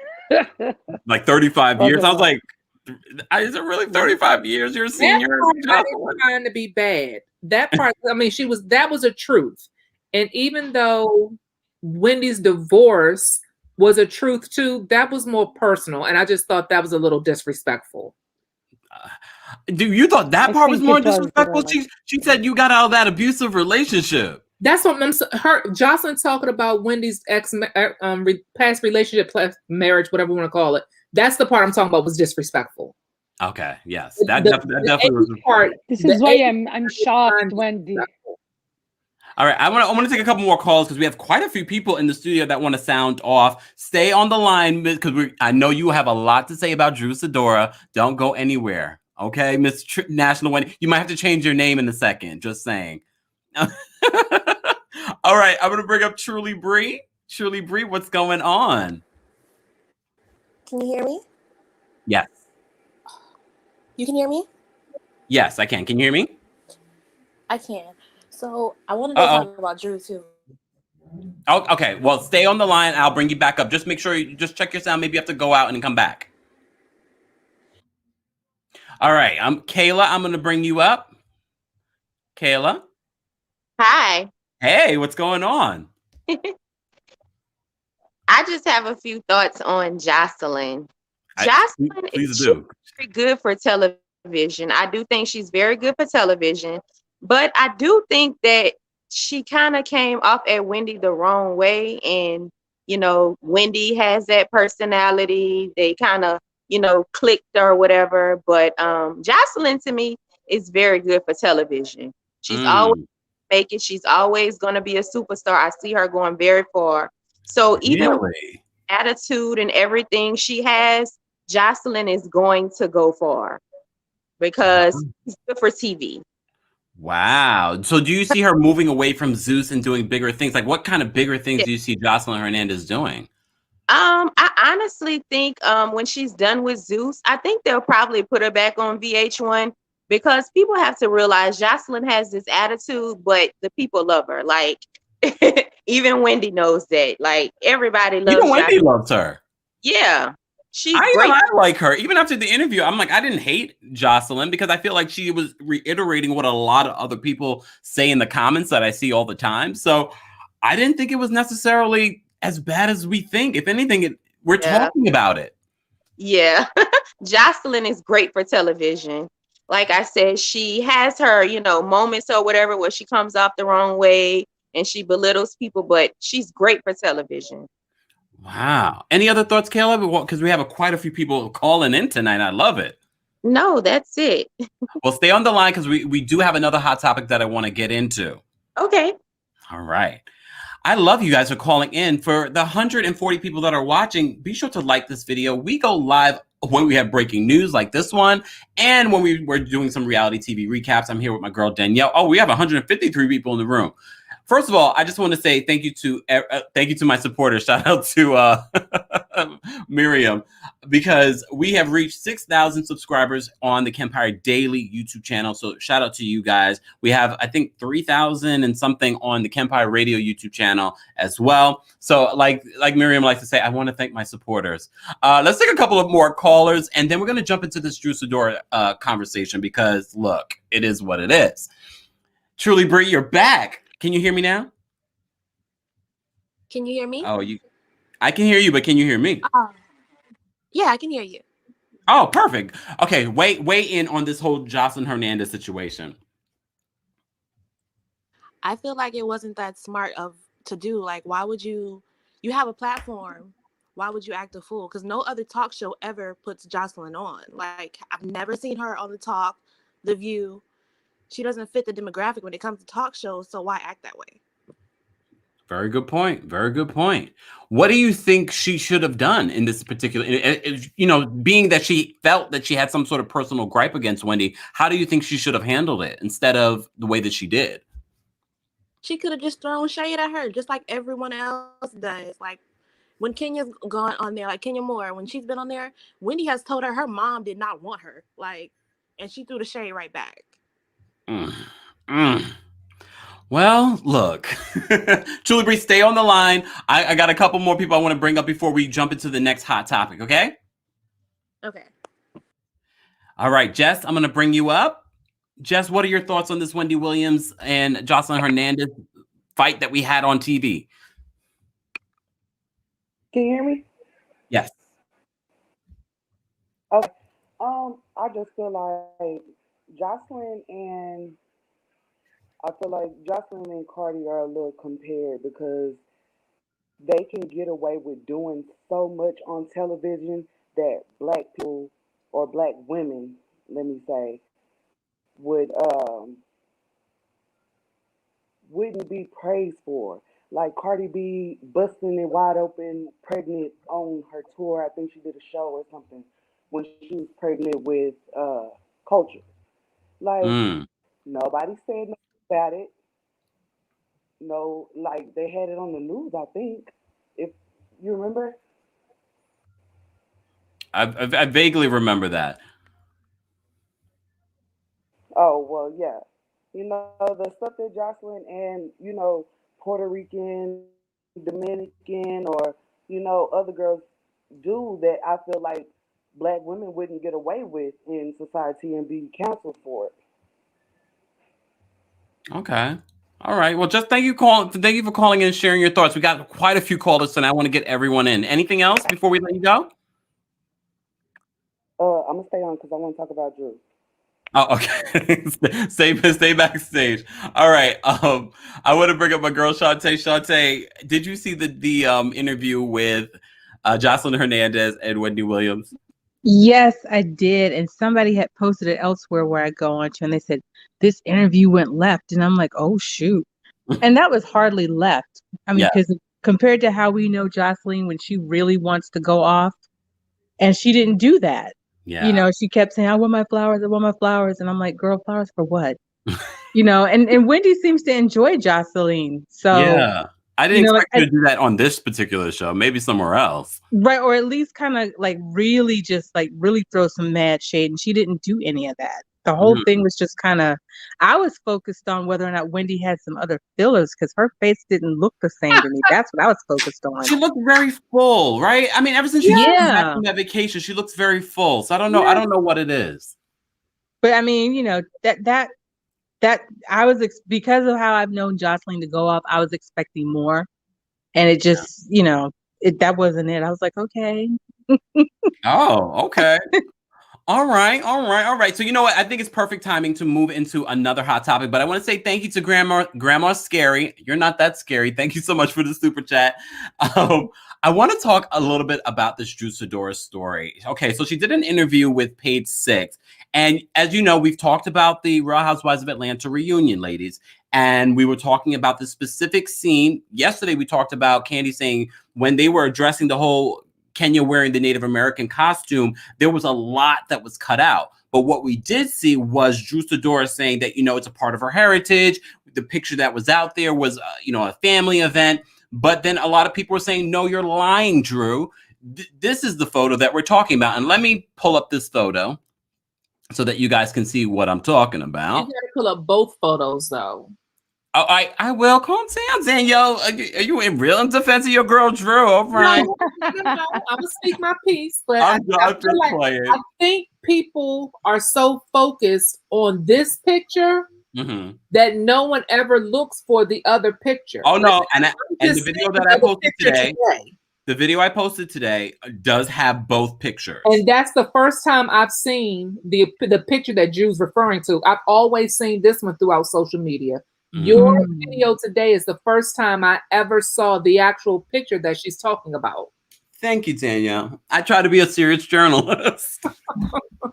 Like 35 years. I was like, is it really 35 years you're a senior? That part trying to be bad. That part, I mean, that was a truth. And even though Wendy's divorce was a truth too, that was more personal. And I just thought that was a little disrespectful. You thought that part was more disrespectful? She said you got out of that abusive relationship. That's what Joseline talking about Wendy's past relationship, past marriage, whatever you want to call it. That's the part I'm talking about was disrespectful. Okay, yes, that definitely was the part. This is why I'm shocked, Wendy. All right, I want to take a couple more calls because we have quite a few people in the studio that want to sound off. Stay on the line because I know you have a lot to say about Drew Sidora. Don't go anywhere, okay, Miss National Wendy. You might have to change your name in a second. Just saying. All right, I'm gonna bring up Truly Bree. Truly Bree, what's going on? Can you hear me? Yes. You can hear me? Yes, I can. Can you hear me? I can. So I wanted to talk about Drew too. Oh, okay. Well, stay on the line. I'll bring you back up. Just make sure you just check your sound. Maybe you have to go out and come back. All right. Kayla. I'm going to bring you up. Kayla. Hi. Hey, what's going on? I just have a few thoughts on Joseline. Joseline is very good for television. I do think she's very good for television, but I do think that she kind of came off at Wendy the wrong way. And, you know, Wendy has that personality. They kind of, you know, clicked or whatever. But Joseline, to me, is very good for television. She's always make it. She's always going to be a superstar. I see her going very far. So even attitude and everything she has, Joseline is going to go far because it's good for TV. Wow. So do you see her moving away from Zeus and doing bigger things? Like what kind of bigger things do you see Joseline Hernandez doing? I honestly think when she's done with Zeus, I think they'll probably put her back on VH1 because people have to realize Joseline has this attitude, but the people love her. Like even Wendy knows that. Like everybody loves Even Wendy Joseline. loves her. Yeah. She's great. I like her. Even after the interview, I'm like, I didn't hate Joseline because I feel like she was reiterating what a lot of other people say in the comments that I see all the time. So I didn't think it was necessarily as bad as we think. If anything, we're talking about it. Yeah. Joseline is great for television. Like I said, she has her, moments or whatever where she comes off the wrong way and she belittles people, but she's great for television. Wow. Any other thoughts, Caleb? Because we have quite a few people calling in tonight. I love it. No, that's it. Well, stay on the line because we do have another hot topic that I want to get into. Okay. All right. I love you guys for calling in. For the 140 people that are watching, be sure to like this video. We go live when we have breaking news like this one and when we're doing some reality TV recaps. I'm here with my girl, Danielle. Oh, we have 153 people in the room. First of all, I just want to say thank you to my supporters. Shout out to Miriam, because we have reached 6,000 subscribers on the Kempire Daily YouTube channel. So shout out to you guys. We have, I think, 3,000 and something on the Kempire Radio YouTube channel as well. So like Miriam likes to say, I want to thank my supporters. Let's take a couple of more callers, and then we're going to jump into this Drew Sidora conversation because, look, it is what it is. Truly, Bree, you're back. Can you hear me now? Can you hear me? Oh, I can hear you, but can you hear me? Yeah, I can hear you. Oh, perfect. Okay, weigh in on this whole Joseline Hernandez situation. I feel like it wasn't that smart to do. Like, why would you have a platform? Why would you act a fool? Because no other talk show ever puts Joseline on. Like, I've never seen her on The Talk, The View. She doesn't fit the demographic when it comes to talk shows, so why act that way? Very good point. Very good point. What do you think she should have done in this particular, being that she felt that she had some sort of personal gripe against Wendy, how do you think she should have handled it instead of the way that she did? She could have just thrown shade at her, just like everyone else does. Like, when Kenya's gone on there, like Kenya Moore, when she's been on there, Wendy has told her mom did not want her. Like, and she threw the shade right back. Well, look, Truly Bree, stay on the line. I got a couple more people I want to bring up before we jump into the next hot topic, okay? Okay. All right, Jess, I'm going to bring you up. Jess, what are your thoughts on this Wendy Williams and Joseline Hernandez fight that we had on TV? Can you hear me? Yes. Okay. I just feel like Joseline and Cardi are a little compared because they can get away with doing so much on television that Black people or Black women, let me say, wouldn't be praised for. Like Cardi B busting it wide open, pregnant on her tour. I think she did a show or something when she was pregnant with Culture. Like nobody said nothing about it. No, like they had it on the news, I think. If you remember. I vaguely remember that. Oh, well, yeah. The stuff that Joseline and, Puerto Rican, Dominican, or, other girls do that I feel like Black women wouldn't get away with in society and be counseled for it. Okay. All right. Well, just thank you for calling in and sharing your thoughts. We got quite a few callers tonight. I want to get everyone in. Anything else before we let you go? I'm gonna stay on because I want to talk about Drew. Oh, okay. stay backstage. All right. I want to bring up my girl Shantae. Shantae, did you see the interview with Joseline Hernandez and Wendy Williams? Yes, I did. And somebody had posted it elsewhere where I go on to, and they said this interview went left, and I'm like, oh shoot. And that was hardly left. I mean, because compared to how we know Joseline when she really wants to go off, And she didn't do that. Yeah. You know, she kept saying, I want my flowers, I want my flowers. And I'm like, girl, flowers for what? You know, and Wendy seems to enjoy Joseline. So, yeah. I didn't you know, like, expect her to do that on this particular show. Maybe somewhere else. right. Or at least kind of like really just like really throw some mad shade. And she didn't do any of that. The whole thing was just kind of, I was focused on whether or not Wendy had some other fillers because her face didn't look the same to me. That's what I was focused on. She looked very full, right? I mean, ever since she came back from that vacation, she looks very full. So I don't know. I don't know what it is. But I mean, you know, that I was because of how I've known Joseline to go off, I was expecting more. And it just, you know, that wasn't it. I was like, okay. Oh, okay. All right. So you know what? I think it's perfect timing to move into another hot topic. But I want to say thank you to Grandma Scary. You're not that scary. Thank you so much for the super chat. I want to talk a little bit about this Drew Sidora story. Okay, so she did an interview with Page Six. And as you know, we've talked about the Real Housewives of Atlanta reunion, ladies. And we were talking about the specific scene. Yesterday, we talked about Candy saying when they were addressing the whole Kenya wearing the Native American costume, there was a lot that was cut out. But what we did see was Drew Sidora saying that, you know, it's a part of her heritage. The picture that was out there was, you know, a family event. But then a lot of people were saying, no, you're lying, Drew. This is the photo that we're talking about. And let me pull up this photo so that you guys can see what I'm talking about. You gotta pull up both photos, though. Oh, I will. Calm down, Danielle. Are you in real defense of your girl, Drew? All right. No, I'm gonna speak my piece, but I think people are so focused on this picture that no one ever looks for the other picture. Oh no, and the video that I posted today. The video I posted today does have both pictures. And that's the first time I've seen the picture that Drew's referring to. I've always seen this one throughout social media. Your video today is the first time I ever saw the actual picture that she's talking about. Thank you, Tanya. I try to be a serious journalist.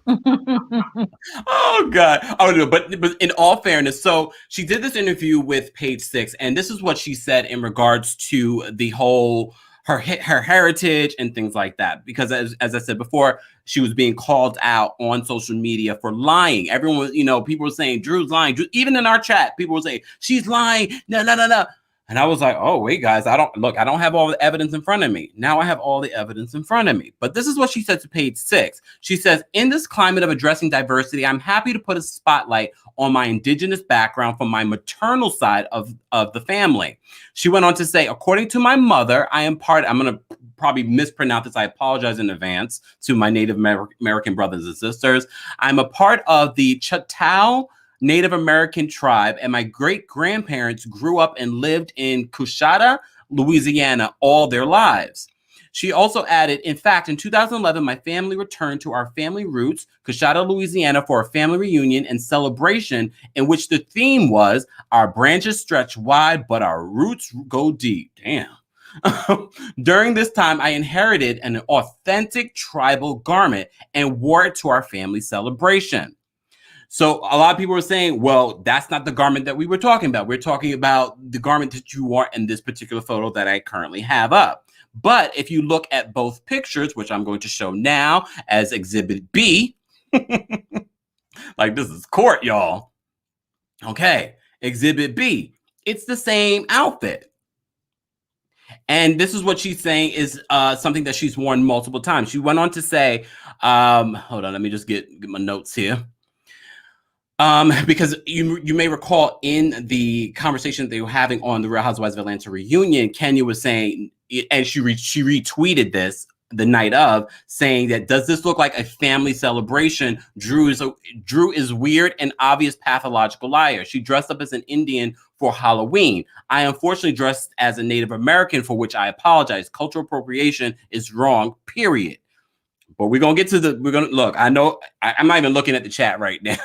Oh, God. Oh, no, but in all fairness, so she did this interview with Page Six, and this is what she said in regards to the whole her heritage and things like that. Because as I said before, she was being called out on social media for lying. Everyone was, you know, people were saying Drew's lying. Even in our chat, people were saying she's lying. No. And I was like, oh, wait, guys, I don't have all the evidence in front of me. Now I have all the evidence in front of me. But this is what she said to Page Six. She says, in this climate of addressing diversity, I'm happy to put a spotlight on my indigenous background from my maternal side of the family. She went on to say, according to my mother, I'm going to probably mispronounce this. I apologize in advance to my Native American brothers and sisters. I'm a part of the Choctaw Native American tribe, and my great-grandparents grew up and lived in Coushatta, Louisiana, all their lives. She also added, in fact, in 2011, my family returned to our family roots, Coushatta, Louisiana, for a family reunion and celebration in which the theme was, our branches stretch wide, but our roots go deep. Damn. During this time, I inherited an authentic tribal garment and wore it to our family celebration. So a lot of people were saying, well, that's not the garment that we were talking about. We're talking about the garment that you wore in this particular photo that I currently have up. But if you look at both pictures, which I'm going to show now as Exhibit B, like this is court, y'all. Okay, Exhibit B, it's the same outfit. And this is what she's saying is something that she's worn multiple times. She went on to say, hold on, let me just get my notes here. Because you may recall in the conversation that they were having on the Real Housewives of Atlanta reunion, Kenya was saying, and she retweeted this the night of, saying that, does this look like a family celebration? Drew is weird and obvious pathological liar. She dressed up as an Indian for Halloween. I unfortunately dressed as a Native American, for which I apologize. Cultural appropriation is wrong, period. But we're going to get to look, I know, I'm not even looking at the chat right now.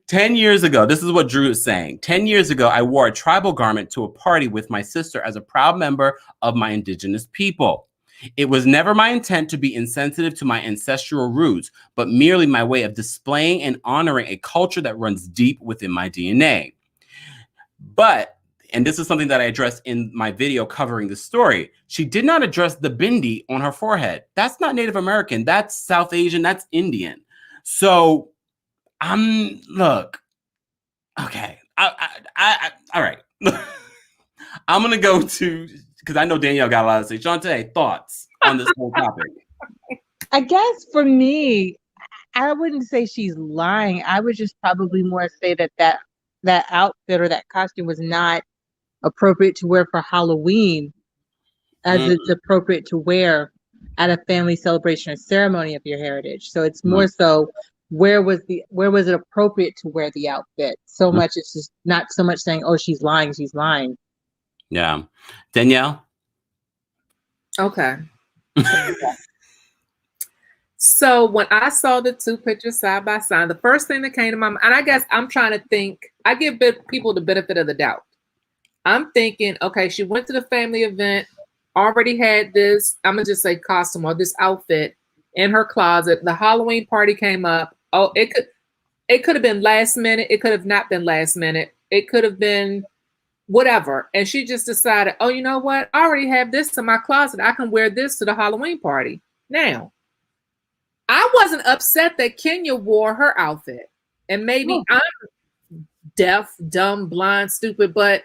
10 years ago, this is what Drew is saying. 10 years ago, I wore a tribal garment to a party with my sister as a proud member of my indigenous people. It was never my intent to be insensitive to my ancestral roots, but merely my way of displaying and honoring a culture that runs deep within my DNA. But and this is something that I addressed in my video covering the story, she did not address the bindi on her forehead. That's not Native American. That's South Asian. That's Indian. So look, okay. All right. I'm going to go to, because I know Danielle got a lot to say. Shantae, thoughts on this whole topic? I guess for me, I wouldn't say she's lying. I would just probably more say that outfit or that costume was not appropriate to wear for Halloween as it's appropriate to wear at a family celebration or ceremony of your heritage. So it's more so where was it appropriate to wear the outfit? So much it's just not so much saying, oh, she's lying. Yeah. Danielle? Okay. So when I saw the two pictures side by side, the first thing that came to my mind, and I guess I'm trying to think, I give people the benefit of the doubt. I'm thinking, okay, she went to the family event, already had this, I'm going to just say costume or this outfit in her closet. The Halloween party came up. Oh, it could have been last minute. It could have not been last minute. It could have been whatever. And she just decided, oh, you know what? I already have this in my closet. I can wear this to the Halloween party. Now, I wasn't upset that Kenya wore her outfit. And maybe I'm deaf, dumb, blind, stupid, but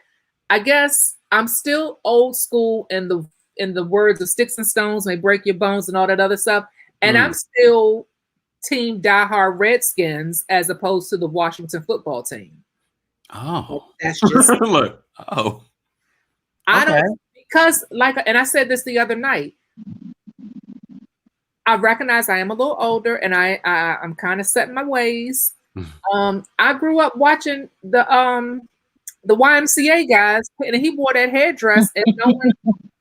I guess I'm still old school in the words of sticks and stones may break your bones and all that other stuff. And I'm still team diehard Redskins as opposed to the Washington football team. Oh, that's just look. Oh, I don't, because and I said this the other night. I recognize I am a little older, and I'm kind of set in my ways. I grew up watching the YMCA guys, and he wore that hairdress, and no one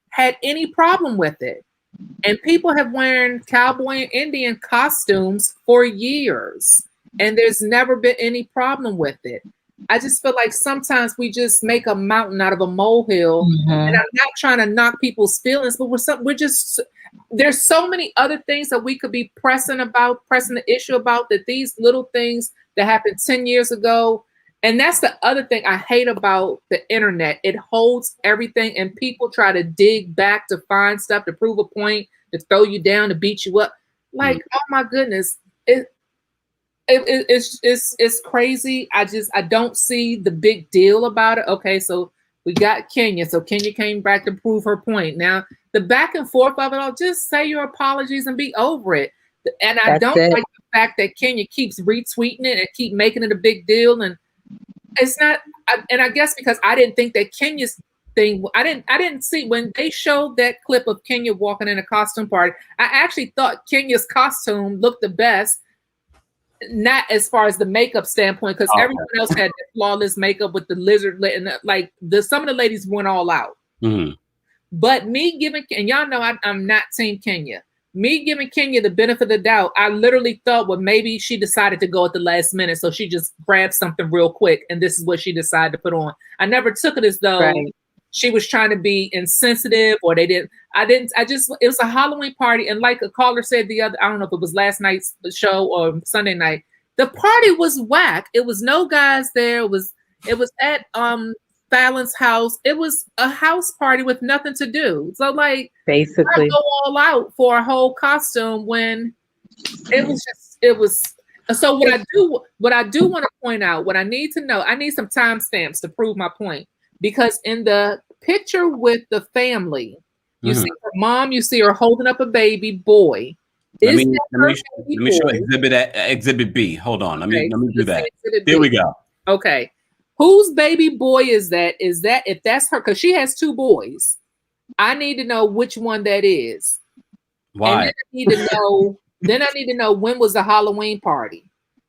had any problem with it. And people have worn cowboy and Indian costumes for years, and there's never been any problem with it. I just feel like sometimes we just make a mountain out of a molehill, and I'm not trying to knock people's feelings, but there's so many other things that we could be pressing the issue about, that these little things that happened 10 years ago. And that's the other thing I hate about the internet. It holds everything, and people try to dig back to find stuff to prove a point, to throw you down, to beat you up. Like, oh my goodness, it's crazy. I don't see the big deal about it. Okay, so we got Kenya. So Kenya came back to prove her point. Now, the back and forth of it all, just say your apologies and be over it. And I don't like the fact that Kenya keeps retweeting it and keep making it a big deal. And it's not, and I guess because I didn't think that Kenya's thing, I didn't see when they showed that clip of Kenya walking in a costume party, I actually thought Kenya's costume looked the best. Not as far as the makeup standpoint, because everyone else had flawless makeup with the lizard, and some of the ladies went all out. But me giving, and y'all know I'm not team Kenya. Me giving Kenya the benefit of the doubt, I literally thought, well, maybe she decided to go at the last minute, so she just grabbed something real quick, and this is what she decided to put on. I never took it as though she was trying to be insensitive, or it was a Halloween party. And like a caller said I don't know if it was last night's show or Sunday night, the party was whack. It was no guys there. It was at Fallon's house. It was a house party with nothing to do. So basically go all out for a whole costume when it was. So what I do want to point out, what I need to know, I need some timestamps to prove my point. Because in the picture with the family, you see her mom, you see her holding up a baby boy. Let me show exhibit B. Hold on. Let me do that. Here we go. Okay. Whose baby boy is that? Is that, if that's her, because she has two boys, I need to know which one that is. Why? And then I need to know when was the Halloween party.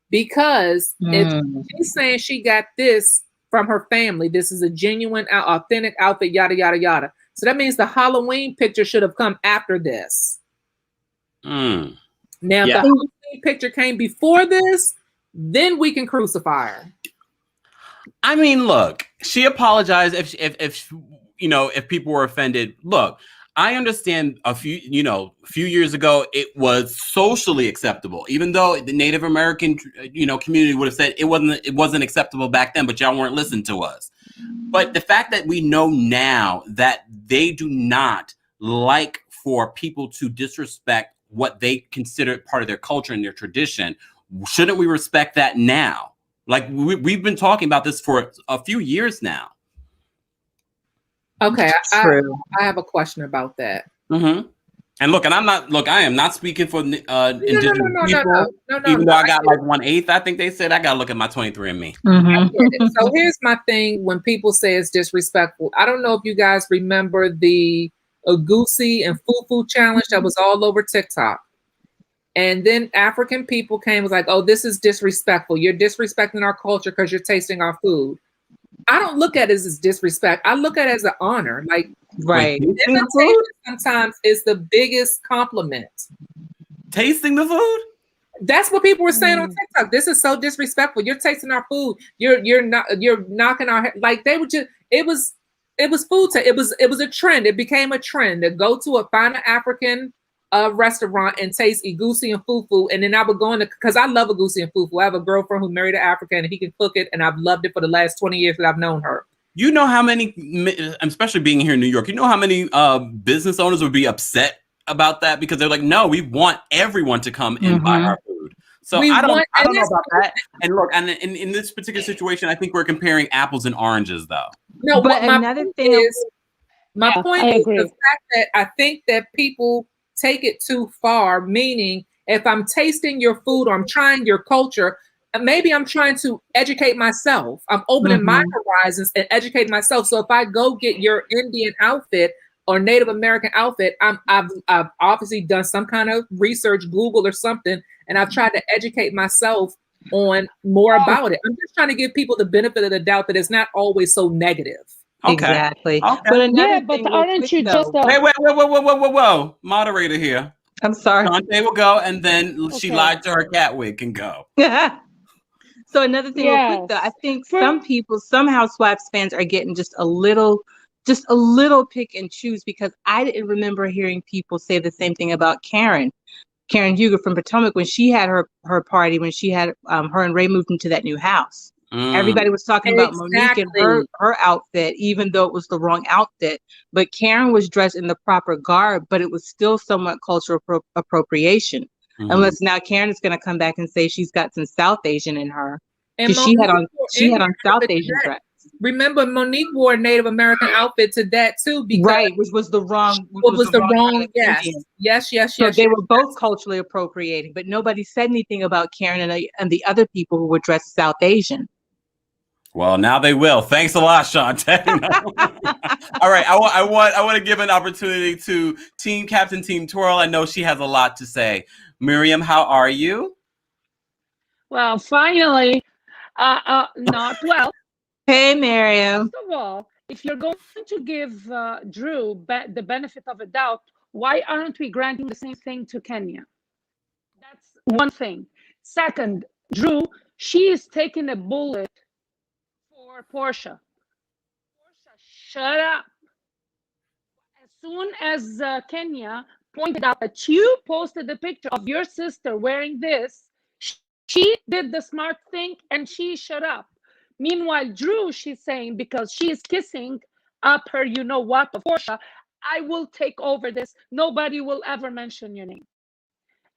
Because if she's saying she got this from her family, this is a genuine, authentic outfit, yada, yada, yada. So that means the Halloween picture should have come after this. Now, if the Halloween picture came before this, then we can crucify her. I mean, look, she apologized if people were offended. Look, I understand a few years ago, it was socially acceptable, even though the Native American, community would have said it wasn't acceptable back then, but y'all weren't listening to us. But the fact that we know now that they do not like for people to disrespect what they consider part of their culture and their tradition, shouldn't we respect that now? Like we've been talking about this for a few years now. Okay, True. I have a question about that. Mm-hmm. And look, and I am not speaking for indigenous people. No, even though I got like 1/8, I think they said. I got to look at my 23andMe. I get it. So here's my thing: when people say it's disrespectful, I don't know if you guys remember the Agusi and Fufu challenge that was all over TikTok. And then African people came, was like, "Oh, this is disrespectful. You're disrespecting our culture because you're tasting our food." I don't look at it as disrespect. I look at it as an honor. Like, right. Imitation sometimes is the biggest compliment. Tasting the food? That's what people were saying on TikTok. This is so disrespectful. You're tasting our food. You're knocking our head. Like they were just. It was food. It was a trend. It became a trend to go to a fine African restaurant and taste egusi and fufu, and then I would go in because I love egusi and fufu. I have a girlfriend who married an African and he can cook it, and I've loved it for the last 20 years that I've known her. You know how many, especially being here in New York, you know how many business owners would be upset about that because they're like, no, we want everyone to come and buy our food. So I don't know about that. And look, and in this particular situation, I think we're comparing apples and oranges, though. No, but another thing is, my point is the fact that I think that people take it too far, meaning if I'm tasting your food or I'm trying your culture, maybe I'm trying to educate myself. I'm opening my horizons and educating myself. So if I go get your Indian outfit or Native American outfit, I've obviously done some kind of research, Google or something, and I've tried to educate myself on more about it. I'm just trying to give people the benefit of the doubt that it's not always so negative. Okay. Exactly. Okay. But another but thing aren't you just wait, whoa. Moderator here. I'm sorry. Shante will go, and then she lied to her cat wig and go. So another thing real quick though, I think some Housewives fans are getting just a little pick and choose, because I didn't remember hearing people say the same thing about Karen Huger from Potomac when she had her party, when she had her and Ray moved into that new house. Everybody was talking about Monique and her outfit, even though it was the wrong outfit. But Karen was dressed in the proper garb, but it was still somewhat cultural appropriation. Unless now Karen is going to come back and say she's got some South Asian in her, because she had on South Asian dress. Remember, Monique wore a Native American outfit to that too, because which was the wrong. Yes. So they were both culturally appropriating, but nobody said anything about Karen and the other people who were dressed South Asian. Well, now they will. Thanks a lot, Shante. All right, I want to give an opportunity to Team Captain Team Twirl. I know she has a lot to say. Miriam, how are you? Well, finally, not well. Hey, Miriam. First of all, if you're going to give Drew the benefit of a doubt, why aren't we granting the same thing to Kenya? That's one thing. Second, Drew, she is taking a bullet for Portia. Shut up. As soon as Kenya pointed out that you posted the picture of your sister wearing this, she did the smart thing and she shut up. Meanwhile, Drew, she's saying, because she is kissing up her you-know-what of Portia, I will take over this. Nobody will ever mention your name.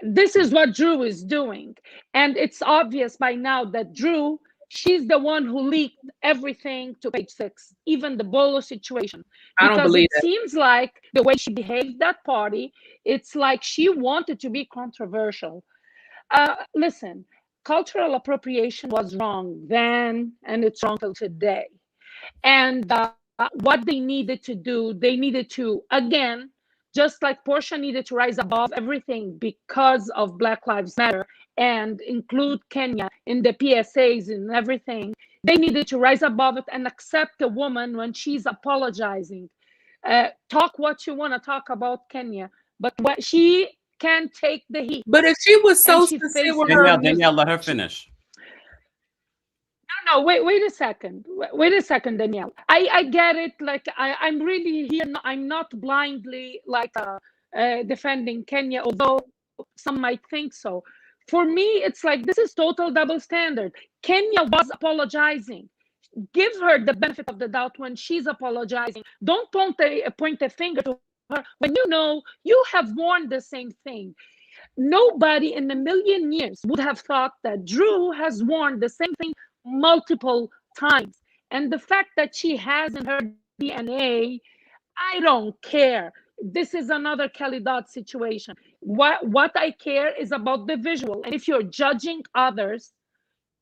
This is what Drew is doing. And it's obvious by now that Drew, she's the one who leaked everything to Page 6, even the Bolo situation. I don't believe it. It seems like the way she behaved that party, it's like she wanted to be controversial. Listen, cultural appropriation was wrong then, and it's wrong till today. And what they needed to do, they needed to, again, just like Portia needed to rise above everything because of Black Lives Matter and include Kenya in the PSAs and everything, they needed to rise above it and accept a woman when she's apologizing. Talk what you want to talk about Kenya, but what she can't take the heat. But if she was so sincere with her, Danielle, let her finish. No, wait a second. Wait a second, Danielle. I get it. Like I'm really here. I'm not blindly like defending Kenya, although some might think so. For me, it's like this is total double standard. Kenya was apologizing. give her the benefit of the doubt when she's apologizing. Don't point a finger to her when you know you have worn the same thing. Nobody in a million years would have thought that Drew has worn the same thing multiple times. And the fact that she has in her DNA, I don't care. This is another Kelly Dodd situation. What I care is about the visual. And if you're judging others,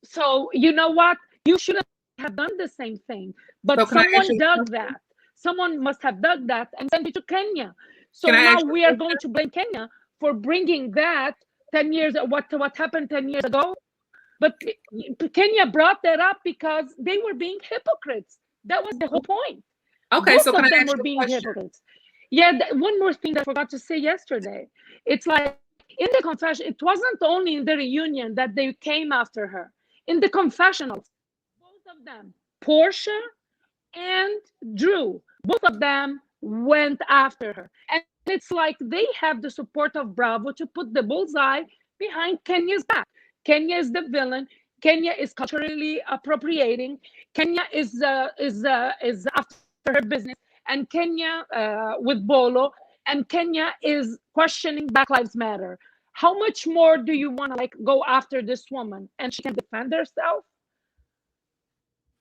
so you know what? You shouldn't have done the same thing. But So someone dug that. Someone must have dug that and sent it to Kenya. So now we are going to blame Kenya for bringing that 10 years, what happened 10 years ago. But Kenya brought that up because they were being hypocrites. That was the whole point. Okay, Both so can of I them ask were you a being question? hypocrites. Yeah, one more thing that I forgot to say yesterday. It's like in the confession, it wasn't only in the reunion that they came after her. In the confessionals, both of them, Portia and Drew, both of them went after her. And it's like they have the support of Bravo to put the bullseye behind Kenya's back. Kenya is the villain. Kenya is culturally appropriating. Kenya is after her business. And Kenya with Bolo. And Kenya is questioning Black Lives Matter. How much more do you want to go after this woman? And she can defend herself?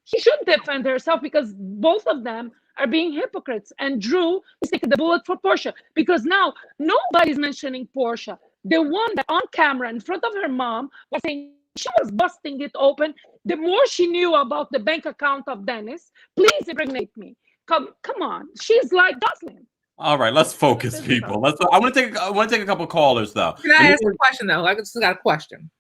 She should defend herself because both of them are being hypocrites. And Drew is taking the bullet for Portia because now nobody's mentioning Portia. The one that on camera in front of her mom was saying she was busting it open. The more she knew about the bank account of Dennis, please impregnate me. Come on. She's like Joseline. All right, let's focus, people. I want to take a couple callers though. Can I ask a question though? I just got a question.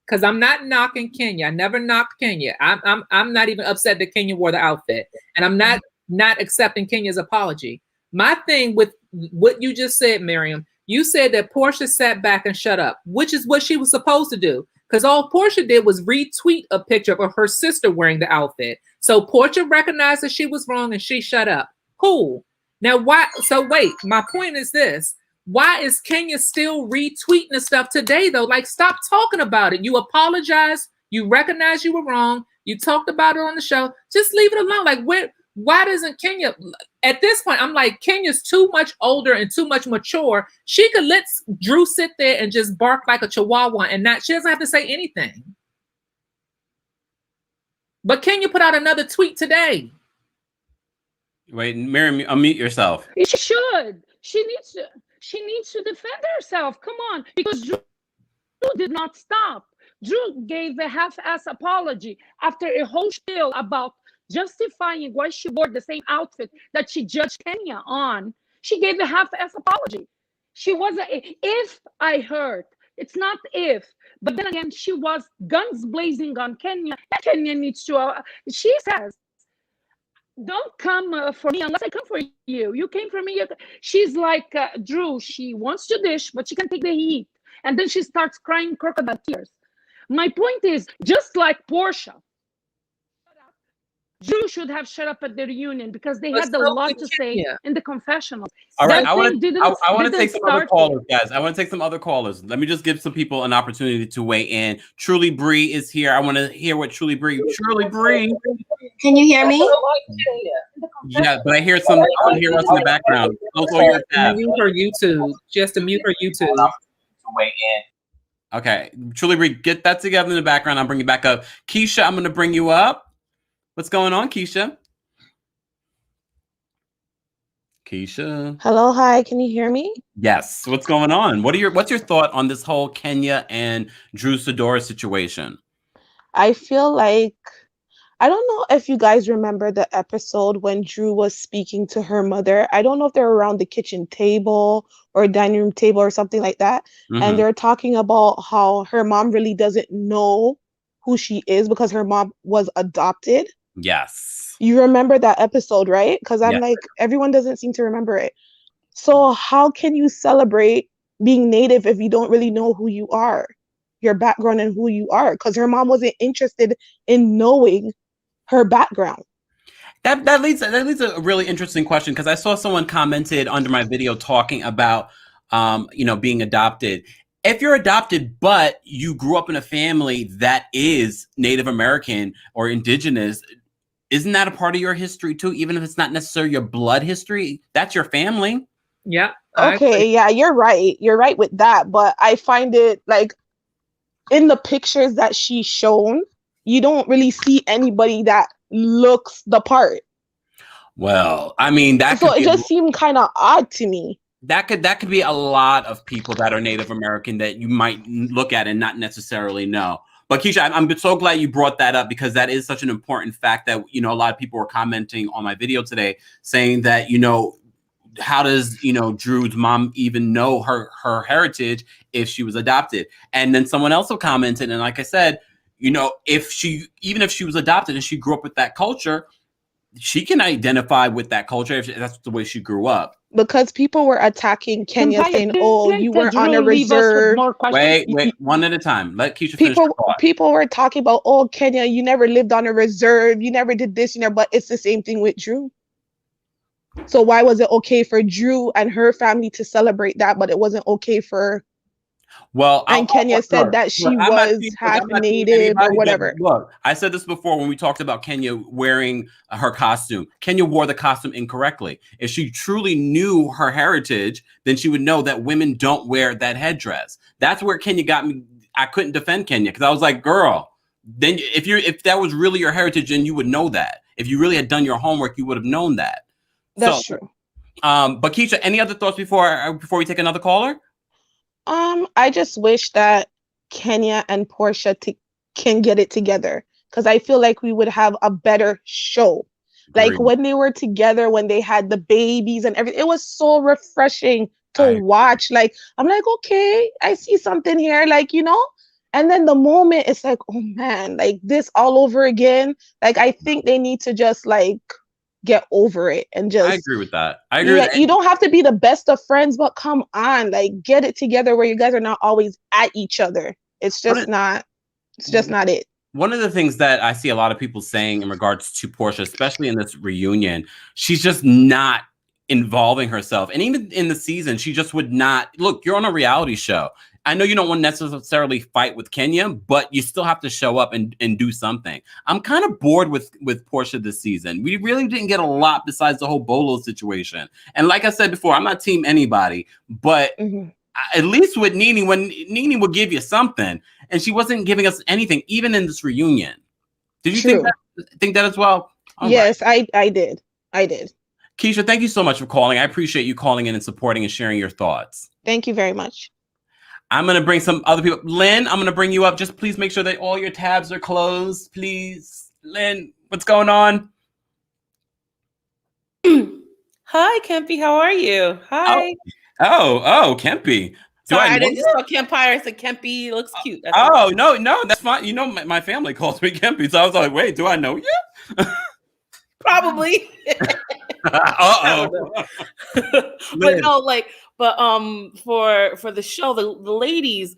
Because I'm not knocking Kenya. I never knocked Kenya. I'm not even upset that Kenya wore the outfit. And I'm not accepting Kenya's apology. My thing with what you just said, Miriam, you said that Portia sat back and shut up, which is what she was supposed to do. Because all Portia did was retweet a picture of her sister wearing the outfit. So Portia recognized that she was wrong and she shut up. Cool. Now why? So wait, my point is this. Why is Kenya still retweeting the stuff today though? Like, stop talking about it. You apologize. You recognize you were wrong. You talked about it on the show. Just leave it alone. Like, why doesn't Kenya, at this point, I'm like, Kenya's too much older and too much mature. She could let Drew sit there and just bark like a chihuahua and she doesn't have to say anything. But Kenya put out another tweet today. Wait, Miriam, unmute yourself. She should. She needs to defend herself. Come on, because Drew did not stop. Drew gave a half-ass apology after a whole spiel about justifying why she wore the same outfit that she judged Kenya on. She gave a half-ass apology. She was if I heard. It's not if. But then again, she was guns blazing on Kenya. Kenya needs to. She says, don't come for me unless I come for you. You came for me. She's like Drew. She wants to dish, but she can take the heat. And then she starts crying crocodile tears. My point is, just like Portia, Drew should have shut up at the reunion because they had a lot to say in the confessionals. All right, I want to take some other callers, guys. I want to take some other callers. Let me just give some people an opportunity to weigh in. Truly Bree is here. I want to hear what Truly Bree. Can you hear me? Yeah, but I hear us in the background. Mute her YouTube. Just to mute her YouTube. To weigh in. Okay, Truly Bree, get that together in the background. I'll bring you back up. Keisha, I'm going to bring you up. What's going on, Keisha? Hello, hi. Can you hear me? Yes. What's going on? What's your thought on this whole Kenya and Drew Sidora situation? I feel like I don't know if you guys remember the episode when Drew was speaking to her mother. I don't know if they're around the kitchen table or dining room table or something like that. Mm-hmm. And they're talking about how her mom really doesn't know who she is because her mom was adopted. Yes. You remember that episode, right? Because I'm like, everyone doesn't seem to remember it. So how can you celebrate being Native if you don't really know who you are, your background and who you are? Because her mom wasn't interested in knowing her background. That leads a really interesting question because I saw someone commented under my video talking about being adopted. If you're adopted, but you grew up in a family that is Native American or indigenous, isn't that a part of your history too? Even if it's not necessarily your blood history, that's your family. Yeah. Okay, yeah, you're right. You're right with that. But I find it like in the pictures that she's shown, you don't really see anybody that looks the part. Well, I mean, so it just seemed kind of odd to me. That could be a lot of people that are Native American that you might look at and not necessarily know. But Keisha, I'm so glad you brought that up, because that is such an important fact that, you know, a lot of people were commenting on my video today saying that, you know, how does, you know, Drew's mom even know her heritage if she was adopted? And then someone else commented, and like I said, you know, even if she was adopted and she grew up with that culture, she can identify with that culture if that's the way she grew up. Because people were attacking Kenya, saying, "Oh, you were on a reserve." Wait, one at a time. Let Keisha finish her thought. People were talking about, "Oh, Kenya, you never lived on a reserve. You never did this, you know." But it's the same thing with Drew. So why was it okay for Drew and her family to celebrate that, but it wasn't okay for? Well, and Kenya said that she was half Native or whatever. Look, I said this before when we talked about Kenya wearing her costume. Kenya wore the costume incorrectly. If she truly knew her heritage, then she would know that women don't wear that headdress. That's where Kenya got me. I couldn't defend Kenya because I was like, girl, then if that was really your heritage, then you would know that. If you really had done your homework, you would have known that. That's true. But Keisha, any other thoughts before we take another caller? I just wish that Kenya and Portia can get it together, because I feel like we would have a better show. Like when they were together, when they had the babies and everything, it was so refreshing to watch. Like, I'm like, okay, I see something here, like, you know. And then the moment it's like, oh man, like this all over again. Like, I think they need to just like get over it and just. I agree with that. I agree. Yeah, you don't have to be the best of friends, but come on, like get it together where you guys are not always at each other. It's just not. It's just not it. One of the things that I see a lot of people saying in regards to Portia, especially in this reunion, she's just not involving herself. And even in the season, she just would not. Look, you're on a reality show. I know you don't want to necessarily fight with Kenya, but you still have to show up and do something. I'm kind of bored with Portia this season. We really didn't get a lot besides the whole Bolo situation. And like I said before, I'm not team anybody, but at least with Nene, when Nene would give you something, and she wasn't giving us anything, even in this reunion. Did you think that as well? Yes, right. I did. I did. Keisha, thank you so much for calling. I appreciate you calling in and supporting and sharing your thoughts. Thank you very much. I'm going to bring some other people. Lynn, I'm going to bring you up. Just please make sure that all your tabs are closed, please. Lynn, what's going on? Hi, Kempy. How are you? Hi. Oh, Kempy. Sorry, I didn't just saw Kempire. I said Kempy looks cute. That's no, that's fine. You know, my family calls me Kempy, so I was like, wait, do I know you? Probably. But no, like, for the show, the ladies,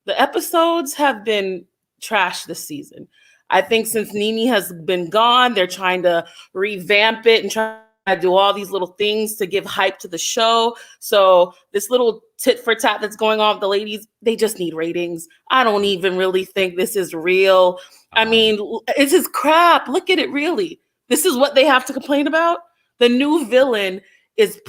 the episodes have been trash this season. I think since Nene has been gone, they're trying to revamp it and try to do all these little things to give hype to the show. So this little tit for tat that's going on with the ladies, they just need ratings. I don't even really think this is real. I mean, it's just crap. Look at it, really. This is what they have to complain about. The new villain is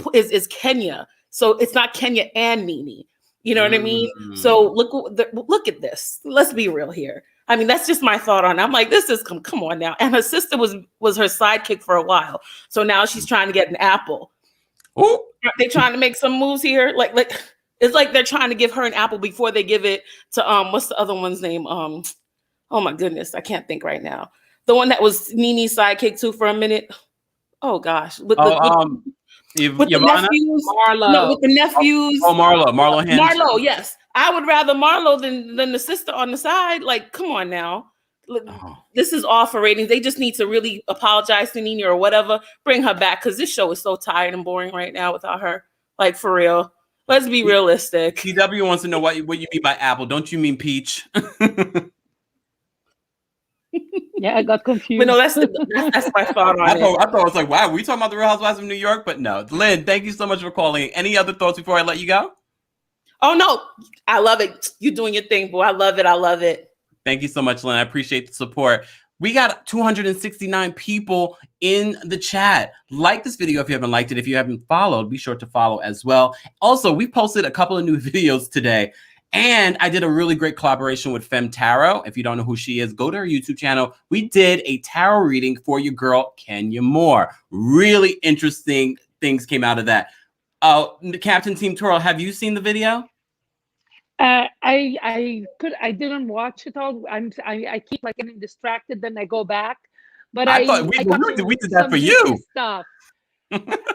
Kenya. So it's not Kenya and Nene. You know what I mean? So look at this. Let's be real here. I mean, that's just my thought on it. I'm like, this is come on now. And her sister was her sidekick for a while. So now she's trying to get an apple. Ooh. They trying to make some moves here. Like it's like they're trying to give her an apple before they give it to what's the other one's name? Oh my goodness, I can't think right now. The one that was Nene's sidekick too for a minute. Oh gosh. With the nephews. Marlo. No, with the nephews. Oh, Marlo Hands. Marlo, yes. I would rather Marlo than the sister on the side. Like, come on now. This is all for ratings. They just need to really apologize to Nene or whatever. Bring her back, because this show is so tired and boring right now without her. Like, for real. Let's be realistic. TW wants to know what you mean by apple. Don't you mean peach? Yeah, I got confused. But no, that's my thought on it. I thought it was like, wow, we talking about the Real Housewives of New York? But no. Lynn, thank you so much for calling. Any other thoughts before I let you go? Oh, no. I love it. You doing your thing, boy. I love it. Thank you so much, Lynn. I appreciate the support. We got 269 people in the chat. Like this video if you haven't liked it. If you haven't followed, be sure to follow as well. Also, we posted a couple of new videos today. And I did a really great collaboration with Femme Tarot. If you don't know who she is, go to her YouTube channel. We did a tarot reading for your girl, Kenya Moore. Really interesting things came out of that. Captain Team Twirl, have you seen the video? I didn't watch it all. I keep like getting distracted, then I go back. But I thought we did that for you. Stuff.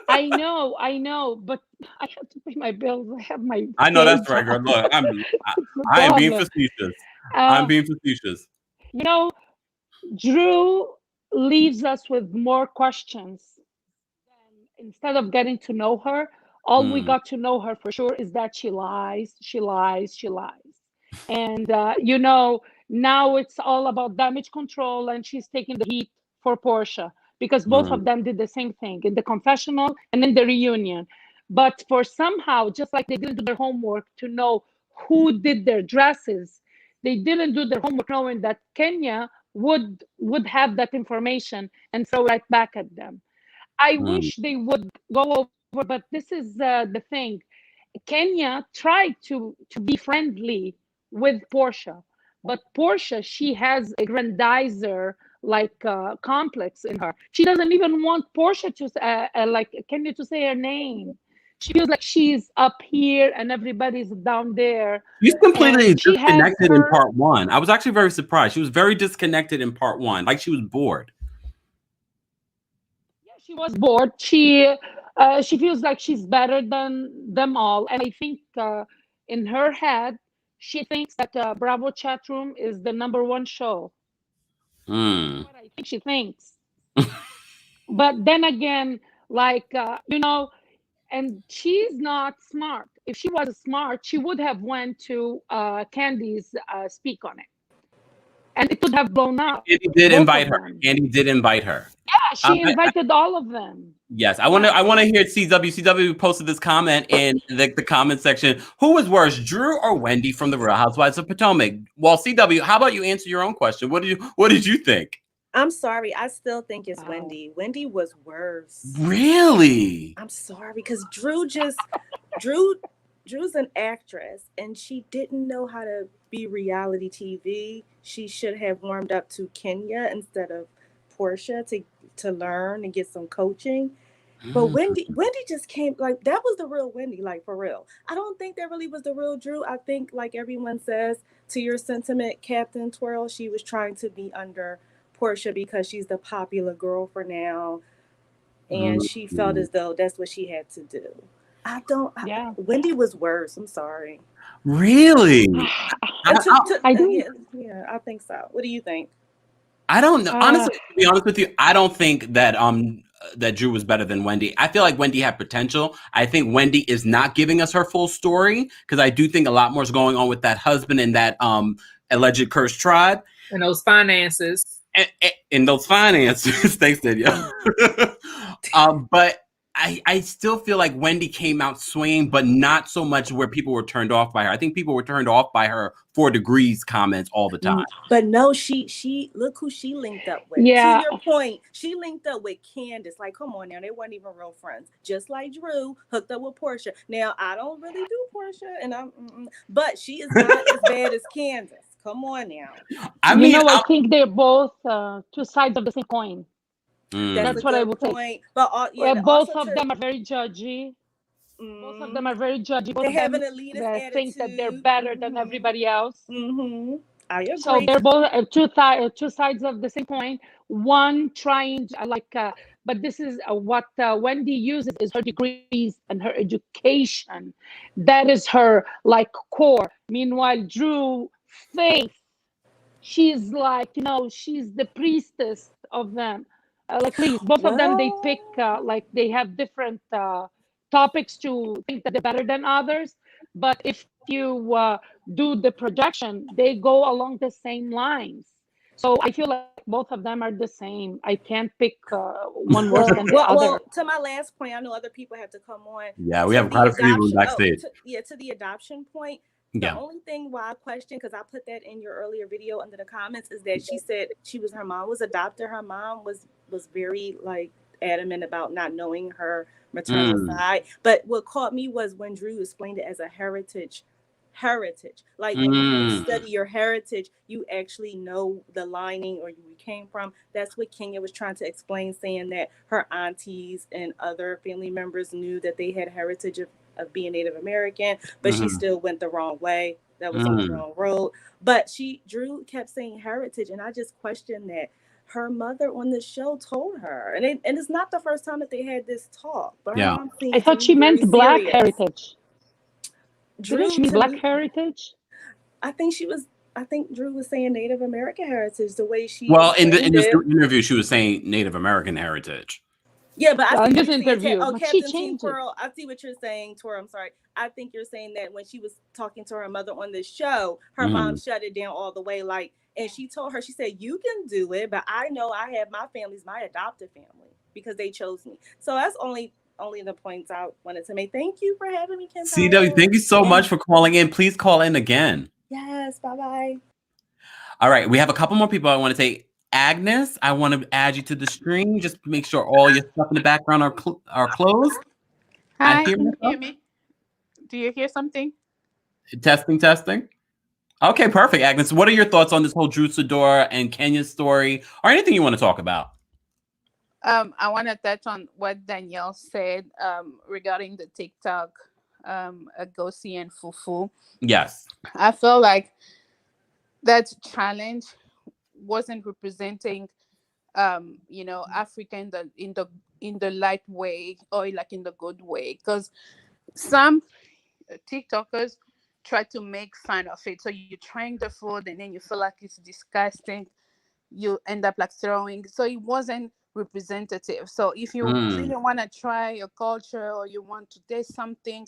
I know, but I have to pay my bills. I have my. I know that's right, girl. Look, I am being facetious. I'm being facetious. You know, Drew leaves us with more questions. Instead of getting to know her, all we got to know her for sure is that she lies. And, you know, now it's all about damage control, and she's taking the heat for Portia because both of them did the same thing in the confessional and in the reunion. But for somehow, just like they didn't do their homework to know who did their dresses, they didn't do their homework knowing that Kenya would have that information and throw right back at them. I wish they would go over, but this is the thing. Kenya tried to be friendly with Portia, but Portia, she has a grandizer complex in her. She doesn't even want Portia to like Kenya to say her name. She feels like she's up here and everybody's down there. She's completely disconnected in part one. I was actually very surprised. She was very disconnected in part one, like she was bored. She was bored. She feels like she's better than them all, and I think in her head she thinks that Bravo chat room is the #1 show. That's what I think she thinks. But then again, you know, and she's not smart. If she was smart, she would have went to Candy's speak on it. And it would have blown up. Candy did invite her. Candy did invite her. Yeah, she invited all of them. Yes, I want to hear CW. CW posted this comment in the comment section. Who was worse, Drew or Wendy from the Real Housewives of Potomac? Well, CW, how about you answer your own question? What did you think? I'm sorry. I still think it's Wendy. Wendy was worse. Really? I'm sorry because Drew's an actress and she didn't know how to be reality TV. She should have warmed up to Kenya instead of Portia to learn and get some coaching. But Wendy just came, like, that was the real Wendy, like, for real. I don't think that really was the real Drew. I think, like everyone says, to your sentiment, Captain Twirl, she was trying to be under Portia because she's the popular girl for now. And she felt as though that's what she had to do. Wendy was worse. I'm sorry. Really? I do. Yeah, I think so. What do you think? I don't know. Honestly, to be honest with you, I don't think that that Drew was better than Wendy. I feel like Wendy had potential. I think Wendy is not giving us her full story because I do think a lot more is going on with that husband and that alleged cursed tribe. And those finances. And those finances. Thanks, Danielle. But I still feel like Wendy came out swinging, but not so much where people were turned off by her. I think people were turned off by her 4 degrees comments all the time. But no, she look who she linked up with. Yeah. To your point, she linked up with Candace. Like, come on now, they weren't even real friends. Just like Drew hooked up with Portia. Now, I don't really do Portia, but she is not as bad as Candace. Come on now. I think they're both 2 sides of the same coin. That's what I would say. But both of them are very judgy. Both of them are very judgy. Both they have an elitist attitude. They think that they're better than everybody else. I agree. So they're both 2 sides of the same coin. One trying but this is what Wendy uses is her degrees and her education. That is her core. Meanwhile, Drew, faith. She's she's the priestess of them. Please, both of them, they pick, they have different topics to think that they're better than others. But if you do the projection, they go along the same lines. So I feel like both of them are the same. I can't pick one worse than the other. Well, to my last point, I know other people have to come on. Yeah, we have quite a few people backstage. To the adoption point, The only thing why I question, because I put that in your earlier video under the comments, is that she said her mom was adopted. Her mom was very like adamant about not knowing her maternal side. But what caught me was when Drew explained it as a heritage. Like when you study your heritage, you actually know the lining or you came from. That's what Kenya was trying to explain, saying that her aunties and other family members knew that they had heritage of being Native American, but she still went the wrong way. That was on the wrong road. But Drew kept saying heritage, and I just questioned that. Her mother on the show told her, and it's not the first time that they had this talk. But her mom seemed I thought she meant black heritage. Drew, Didn't she black heritage? I think Drew was saying Native American heritage the way she. Well, in this interview, she was saying Native American heritage. Yeah, but I think this interview. Captain Team Twirl, I see what you're saying, Tora. I'm sorry. I think you're saying that when she was talking to her mother on this show, her mom shut it down all the way. Like, and she told her, she said, "You can do it, but I know I have my adopted family, because they chose me." So that's only the points I wanted to make. Thank you for having me, Kempire. CW, thank you so much for calling in. Please call in again. Yes, bye-bye. All right, we have a couple more people I want to take. Agnes, I want to add you to the stream. Just make sure all your stuff in the background are closed. Hi, can you hear me? Do you hear something? Testing. Okay, perfect, Agnes. What are your thoughts on this whole Drew Sidora and Kenya story, or anything you want to talk about? I want to touch on what Danielle said regarding the TikTok Agosi and Fufu. Yes. I feel like that challenge wasn't representing Africa in the light way, or like in the good way, because some TikTokers try to make fun of it. So you're trying the food and then you feel like it's disgusting, you end up like throwing. So it wasn't representative. So if you really want to try a culture or you want to taste something,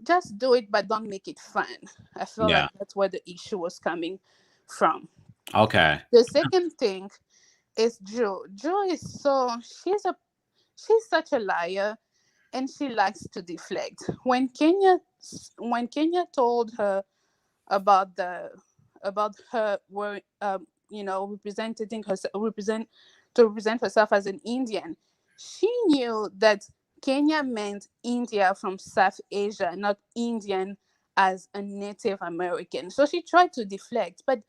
just do it, but don't make it fun. I feel like that's where the issue was coming from. Okay. The second thing is Drew. Drew is she's such a liar, and she likes to deflect. When Kenya told her about her representing herself, to represent herself as an Indian, she knew that Kenya meant India from South Asia, not Indian as a Native American. So she tried to deflect, but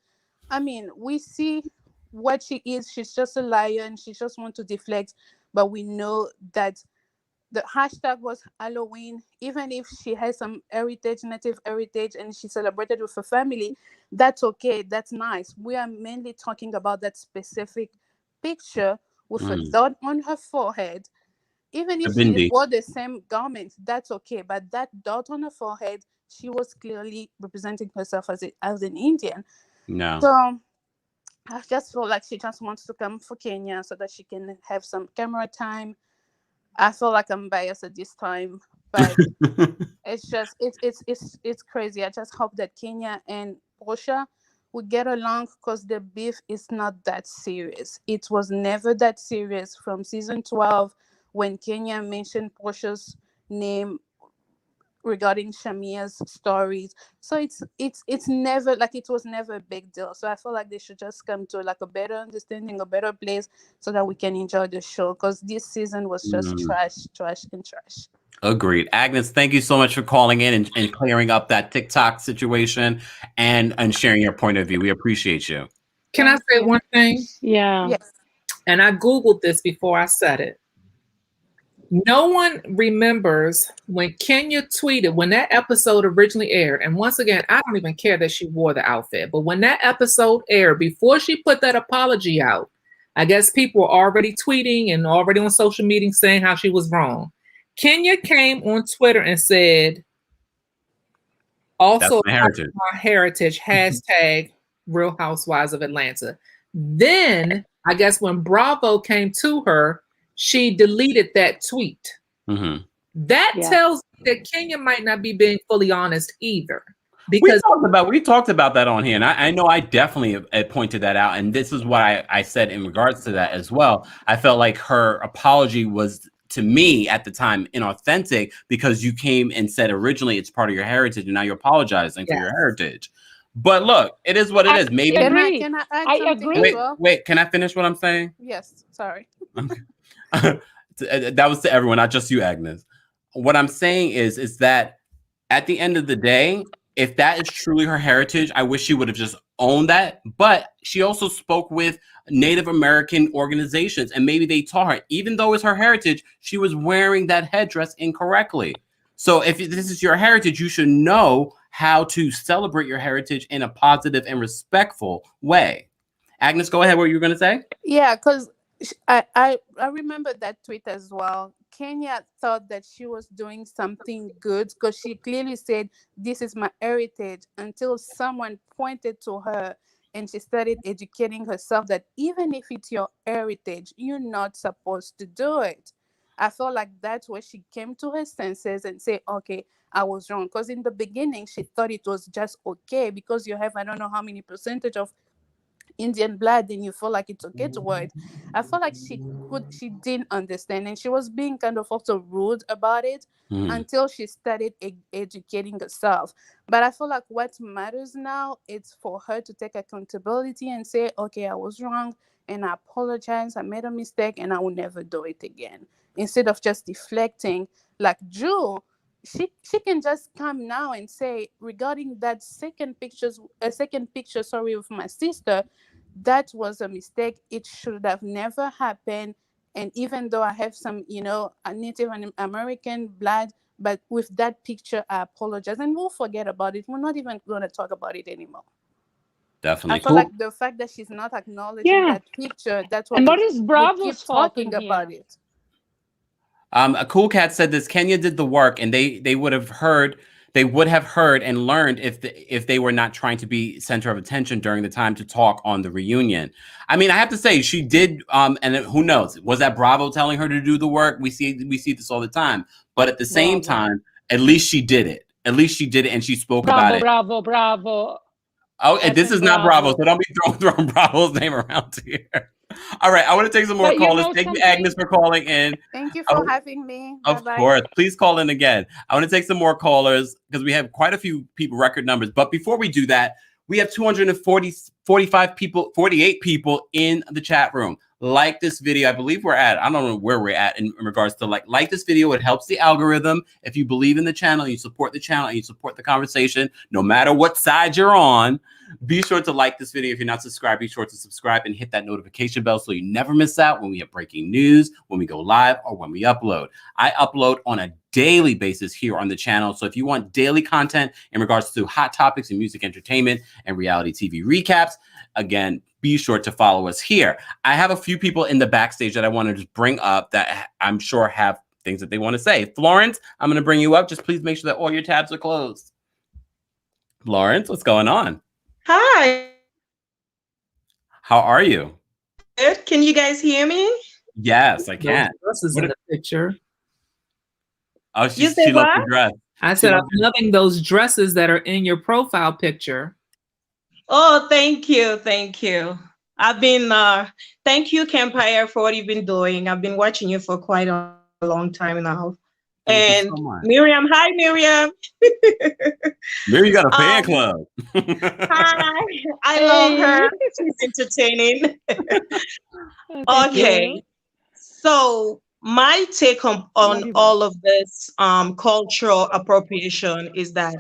I mean, we see what she is. She's just a liar, and she just wants to deflect. But we know that the hashtag was Halloween. Even if she has some Native heritage, and she celebrated with her family, that's okay. That's nice. We are mainly talking about that specific picture with a dot on her forehead. Even if she wore the same garment, that's okay. But that dot on her forehead, she was clearly representing herself as an Indian. No. So I just feel like she just wants to come for Kenya so that she can have some camera time. I feel like I'm biased at this time, but it's just it's crazy. I just hope that Kenya and Portia would get along, because the beef is not that serious. It was never that serious from season 12 when Kenya mentioned Portia's name regarding Shamia's stories. So it's never like, it was never a big deal. So I feel like they should just come to like a better understanding, a better place, so that we can enjoy the show, because this season was just trash. Agreed. Agnes, thank you so much for calling in and clearing up that TikTok situation and sharing your point of view. We appreciate you. Can I say one thing? Yeah. Yes. And I Googled this before I said it. No one remembers when Kenya tweeted, when that episode originally aired. And once again, I don't even care that she wore the outfit, but when that episode aired, before she put that apology out, I guess people were already tweeting and already on social media saying how she was wrong. Kenya came on Twitter and said, also my heritage, hashtag Real Housewives of Atlanta. Then I guess when Bravo came to her, she deleted that tweet. That tells me that Kenya might not be being fully honest either. Because we talked about that on here, and I know I definitely pointed that out, and this is what I said in regards to that as well. I felt like her apology was to me at the time inauthentic because you came and said originally it's part of your heritage and now you're apologizing for your heritage. But look, it is what it is. Maybe Can I add I something agree. as well? wait, can I finish what I'm saying? Yes, sorry. Okay. That was to everyone, not just you, Agnes. What I'm saying is that at the end of the day, if that is truly her heritage, I wish she would have just owned that. But she also spoke with Native American organizations, and maybe they taught her, even though it's her heritage, she was wearing that headdress incorrectly. So if this is your heritage, you should know how to celebrate your heritage in a positive and respectful way. Agnes, go ahead. What you were going to say? Yeah, because I remember that tweet as well. Kenya thought that she was doing something good because she clearly said, "This is my heritage," until someone pointed to her and she started educating herself that even if it's your heritage, you're not supposed to do it. I felt like that's where she came to her senses and say, "Okay, I was wrong." Because in the beginning, she thought it was just okay because you have, I don't know how many percentage of Indian blood, then you feel like it's okay to wear it. I feel like she didn't understand, and she was being kind of also rude about it until she started educating herself. But I feel like what matters now is for her to take accountability and say, "Okay, I was wrong, and I apologize. I made a mistake, and I will never do it again." Instead of just deflecting, like Drew, she can just come now and say regarding that second picture, sorry, of my sister, that was a mistake. It should have never happened. And even though I have some, a Native American blood, but with that picture, I apologize, and we'll forget about it. We're not even going to talk about it anymore. Definitely. I feel like the fact that she's not acknowledging that picture, that's what And what is we Bravo's keep fault talking in about here? it. A cool cat said this. Kenya did the work, and they would have heard and learned if they were not trying to be center of attention during the time to talk on the reunion. I mean, I have to say she did. And who knows? Was that Bravo telling her to do the work? We see this all the time. But at the same time, at least she did it. At least she did it, and she spoke about it. Bravo. Oh, and this is not Bravo, so don't be throwing Bravo's name around here. All right, I want to take some more callers. Thank you, Agnes, for calling in. Thank you for having me. Of Bye-bye. course. Please call in again. I want to take some more callers because we have quite a few people, record numbers. But before we do that, we have 48 people in the chat room. Like this video. I believe we're at, I don't know where we're at in regards to like this video. It helps the algorithm. If you believe in the channel, you support the channel, and you support the conversation, no matter what side you're on, be sure to like this video. If you're not subscribed, be sure to subscribe and hit that notification bell so you never miss out when we have breaking news, when we go live, or when we upload. I upload on a daily basis here on the channel. So if you want daily content in regards to hot topics and music entertainment and reality TV recaps, again, be sure to follow us here. I have a few people in the backstage that I want to just bring up that I'm sure have things that they want to say. Florence, I'm going to bring you up. Just please make sure that all your tabs are closed. Florence, what's going on? Hi. How are you? Good. Can you guys hear me? Yes, I can. This is in the picture. Oh, she loves the dress. I said, I'm loving those dresses that are in your profile picture. Oh, thank you. Thank you. I've been, thank you, Kempire, for what you've been doing. I've been watching you for quite a long time now. Thank you And so much. Miriam, hi, Miriam. Miriam, you got a fan club. Hi, I love her. She's entertaining. Okay. So my take on all of this cultural appropriation is that,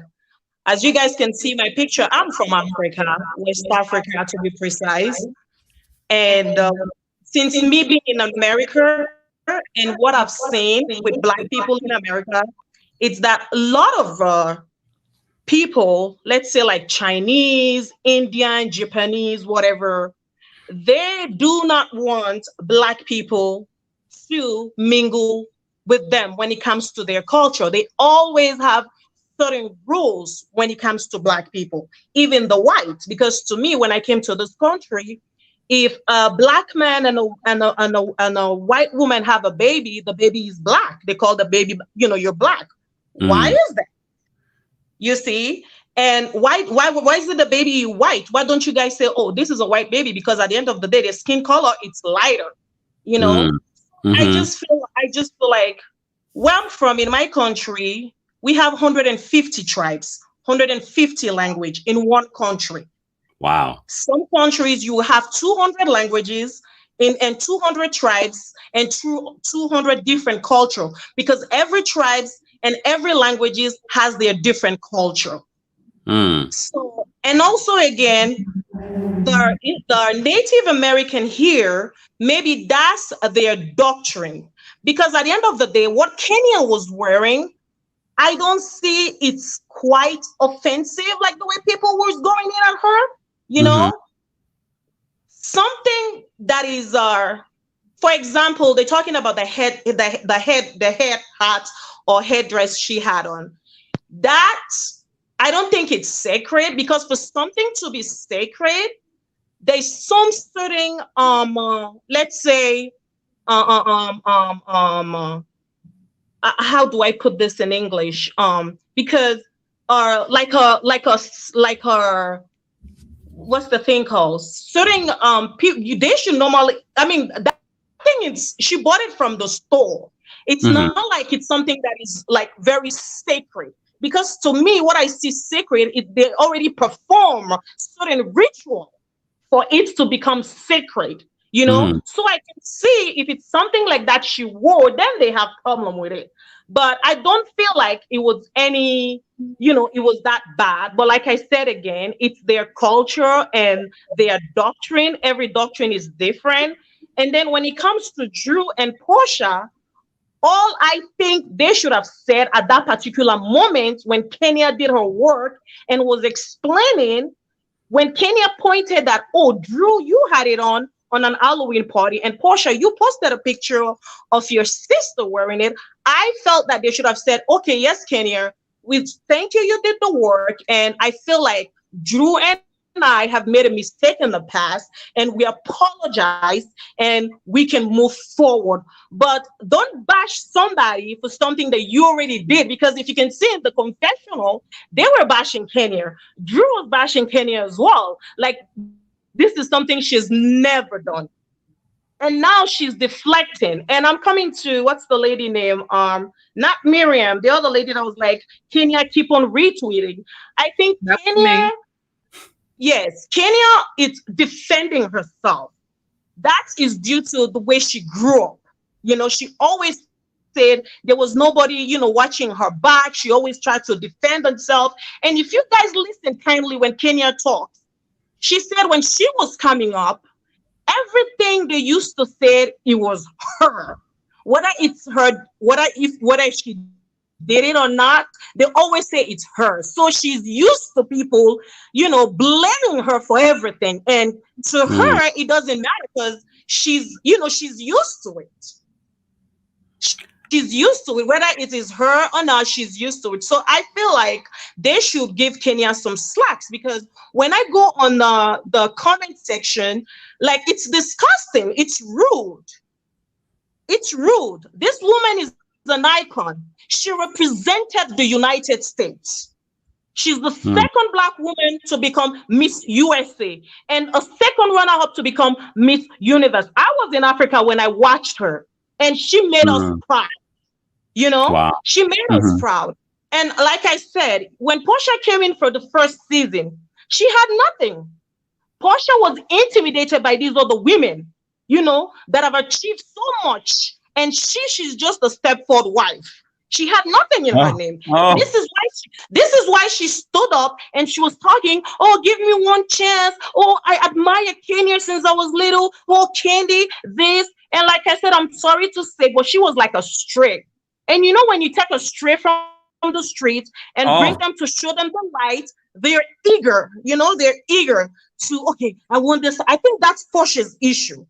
as you guys can see my picture, I'm from Africa, West Africa to be precise. And since me being in America and what I've seen with Black people in America, it's that a lot of people, let's say like Chinese, Indian, Japanese, whatever, they do not want Black people to mingle with them when it comes to their culture. They always have certain rules when it comes to Black people, even the whites. Because to me, when I came to this country, if a Black man and a white woman have a baby, the baby is Black. They call the baby, you're Black. Why is that? You see? And why is it the baby white? Why don't you guys say, oh, this is a white baby? Because at the end of the day, their skin color, it's lighter, I just feel like where I'm from in my country, we have 150 tribes, 150 language in one country. Wow. Some countries you have 200 languages and 200 tribes and 200 different culture, because every tribes and every languages has their different culture. So, and also again, the Native American here, maybe that's their doctrine, because at the end of the day, what Kenya was wearing, I don't see it's quite offensive, like the way people were going in at her, you know, something that is, for example, they're talking about the head hat or headdress she had on. That, I don't think it's sacred, because for something to be sacred, there's some certain, let's say, how do I put this in English? Because like what's the thing called? Certain people, they should normally, I mean, that thing is, she bought it from the store. It's not like it's something that is like very sacred. Because to me, what I see sacred is they already perform certain ritual for it to become sacred, you know? So I can see if it's something like that she wore, then they have problem with it. But I don't feel like it was any, you know, it was that bad. But like I said again, it's their culture and their doctrine. Every doctrine is different. And then when it comes to Drew and Portia, all I think they should have said at that particular moment when Kenya did her work and was explaining, when Kenya pointed that, oh, Drew, you had it on an Halloween party, and Portia, you posted a picture of your sister wearing it. I felt that they should have said, okay, yes, Kenya, we thank you, you did the work. And I feel like Drew and I have made a mistake in the past, and we apologize, and we can move forward. But don't bash somebody for something that you already did, because if you can see in the confessional, they were bashing Kenya. Drew was bashing Kenya as well. Like, this is something she's never done. And now she's deflecting. And I'm coming to, what's the lady name? Not Miriam, the other lady that was like, Kenya, keep on retweeting. I think that's Kenya, yes, Kenya is defending herself. That is due to the way she grew up. You know, she always said there was nobody, you know, watching her back. She always tried to defend herself. And if you guys listen kindly when Kenya talks, she said when she was coming up, everything they used to say, it was her. Whether it's her, whether she did it or not, they always say it's her. So she's used to people, you know, blaming her for everything. And to her, it doesn't matter, because she's, you know, she's used to it. She's used to it, whether it is her or not, she's used to it. So I feel like they should give Kenya some slacks, because when I go on the comment section, like, it's disgusting. It's rude. It's rude. This woman is an icon. She represented the United States. She's the second Black woman to become Miss USA and a second runner-up to become Miss Universe. I was in Africa when I watched her, and she made us proud. You know, she made us proud. And like I said, when Portia came in for the first season, she had nothing. Portia was intimidated by these other women, you know, that have achieved so much. And she's just a step-forward wife. She had nothing in her name. This is why she stood up and she was talking, oh, give me one chance. Oh, I admire Kenya since I was little. Oh, Candy, this. And like I said, I'm sorry to say, but she was like a stray. And you know, when you take a stray from the street and bring them to show them the light, they're eager, you know, they're eager to, okay, I want this. I think that's Portia's issue.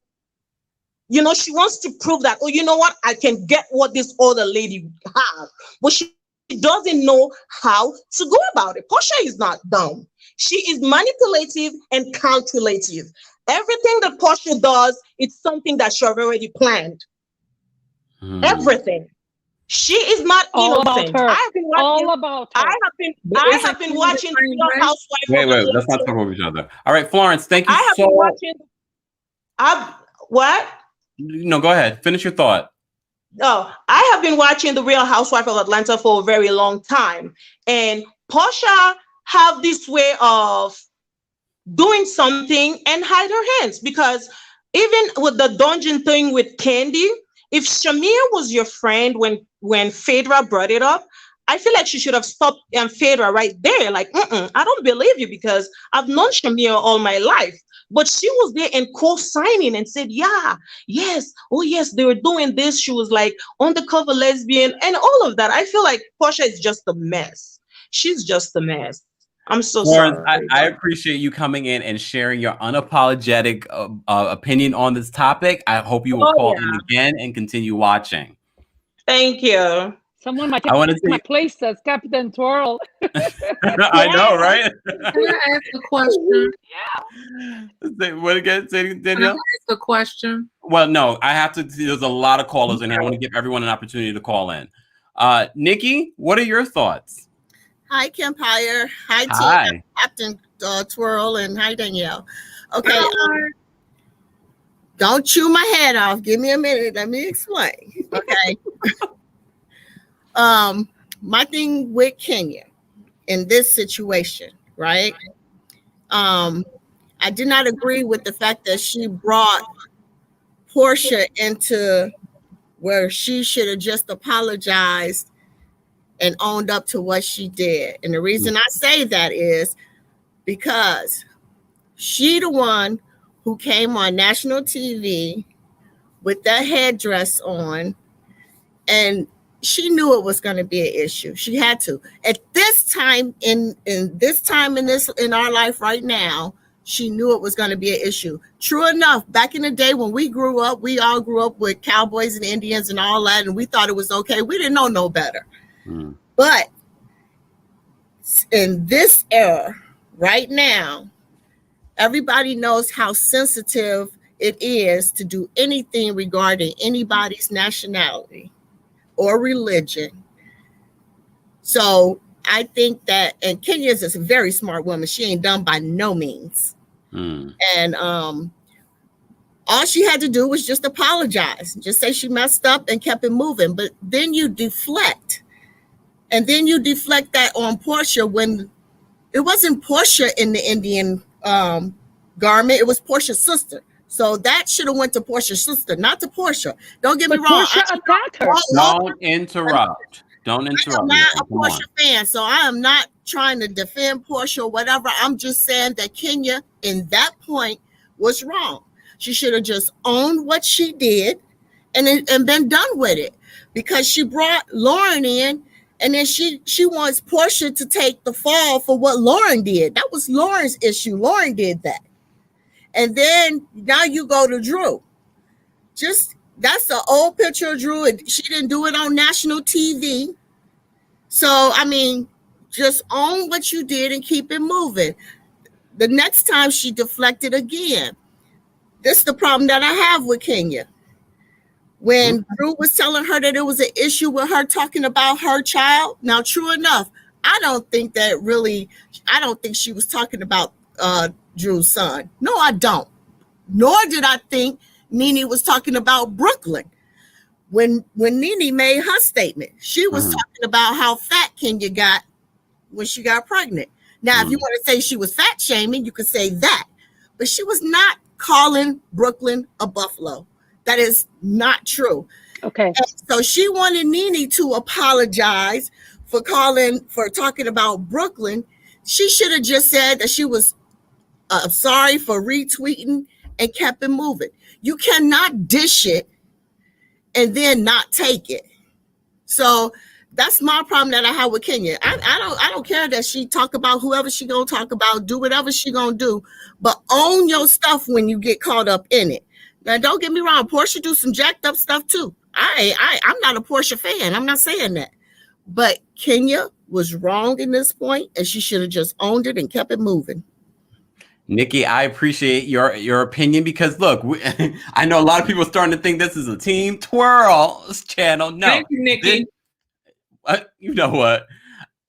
You know, she wants to prove that, oh, you know what, I can get what this other lady has. But she doesn't know how to go about it. Portia is not dumb. She is manipulative and calculative. Everything that Portia does, it's something that she already planned. Everything. She is not innocent. I have been watching. All about her. I have been watching Real Housewives. Wait, let's not talk over each other. All right, Florence, thank you I have been watching. What? No, go ahead. Finish your thought. Oh, I have been watching The Real Housewife of Atlanta for a very long time, and Portia have this way of doing something and hide her hands, because even with the dungeon thing with Candy, if Shamir was your friend when Phaedra brought it up, I feel like she should have stopped Phaedra right there. Like, I don't believe you, because I've known Shamir all my life. But she was there and co-signing and said, yeah, yes, oh yes, they were doing this. She was like undercover lesbian and all of that. I feel like Portia is just a mess. She's just a mess. I'm so Florence, sorry. I appreciate you coming in and sharing your unapologetic opinion on this topic. I hope you will call in again and continue watching. Thank you. Someone might take my place as Captain Twirl. I know, right? Can I ask a question? What again, Danielle? Can I ask a question? Well, no, I have to. There's a lot of callers in here. I want to give everyone an opportunity to call in. Nikki, what are your thoughts? Hi, Kempire. Hi, Hi. Captain Twirl, and hi, Danielle. Okay, don't chew my head off. Give me a minute. Let me explain. Okay. My thing with Kenya in this situation, right? I did not agree with the fact that she brought Portia into where she should have just apologized and owned up to what she did. And the reason I say that is because she the one who came on national TV with that headdress on, and she knew it was going to be an issue. She had to. At this time in our life right now, she knew it was going to be an issue. True enough, back in the day when we grew up, we all grew up with cowboys and Indians and all that, and we thought it was okay. We didn't know no better. But in this era, right now, everybody knows how sensitive it is to do anything regarding anybody's nationality or religion. So I think that, and Kenya is a very smart woman. She ain't dumb by no means. And all she had to do was just apologize, just say she messed up and kept it moving. But then you deflect. And then you deflect that on Portia when it wasn't Portia in the Indian garment. It was Portia's sister. So that should have went to Portia's sister, not to Portia. Don't get me wrong. Portia attacked her. Don't interrupt. Don't interrupt. I'm not a Portia fan, so I am not trying to defend Portia or whatever. I'm just saying that Kenya, in that point, was wrong. She should have just owned what she did and been done with it, because she brought Lauren in, and then she wants Portia to take the fall for what Lauren did. That was Lauren's issue. Lauren did that. And then now you go to Drew. That's the old picture of Drew. She didn't do it on national TV. So, I mean, just own what you did and keep it moving. The next time she deflected again. This is the problem that I have with Kenya. When Drew was telling her that it was an issue with her talking about her child. Now, true enough, I don't think she was talking about Drew's son. No, I don't. Nor did I think Nene was talking about Brooklyn. When Nene made her statement, she was talking about how fat Kenya got when she got pregnant. Now, if you want to say she was fat shaming, you could say that. But she was not calling Brooklyn a buffalo. That is not true. Okay. And so she wanted Nene to apologize for talking about Brooklyn. She should have just said that she was sorry for retweeting and kept it moving. You cannot dish it and then not take it. So that's my problem that I have with Kenya. I don't care that she talk about whoever she gonna talk about, do whatever she gonna do, but own your stuff when you get caught up in it. Now, don't get me wrong, Portia do some jacked up stuff too. I'm not a Portia fan. I'm not saying that. But Kenya was wrong in this point, and she should have just owned it and kept it moving. Nikki, I appreciate your opinion, because look, I know a lot of people are starting to think this is a Team Twirl channel. No, Thank you, Nikki. You know what?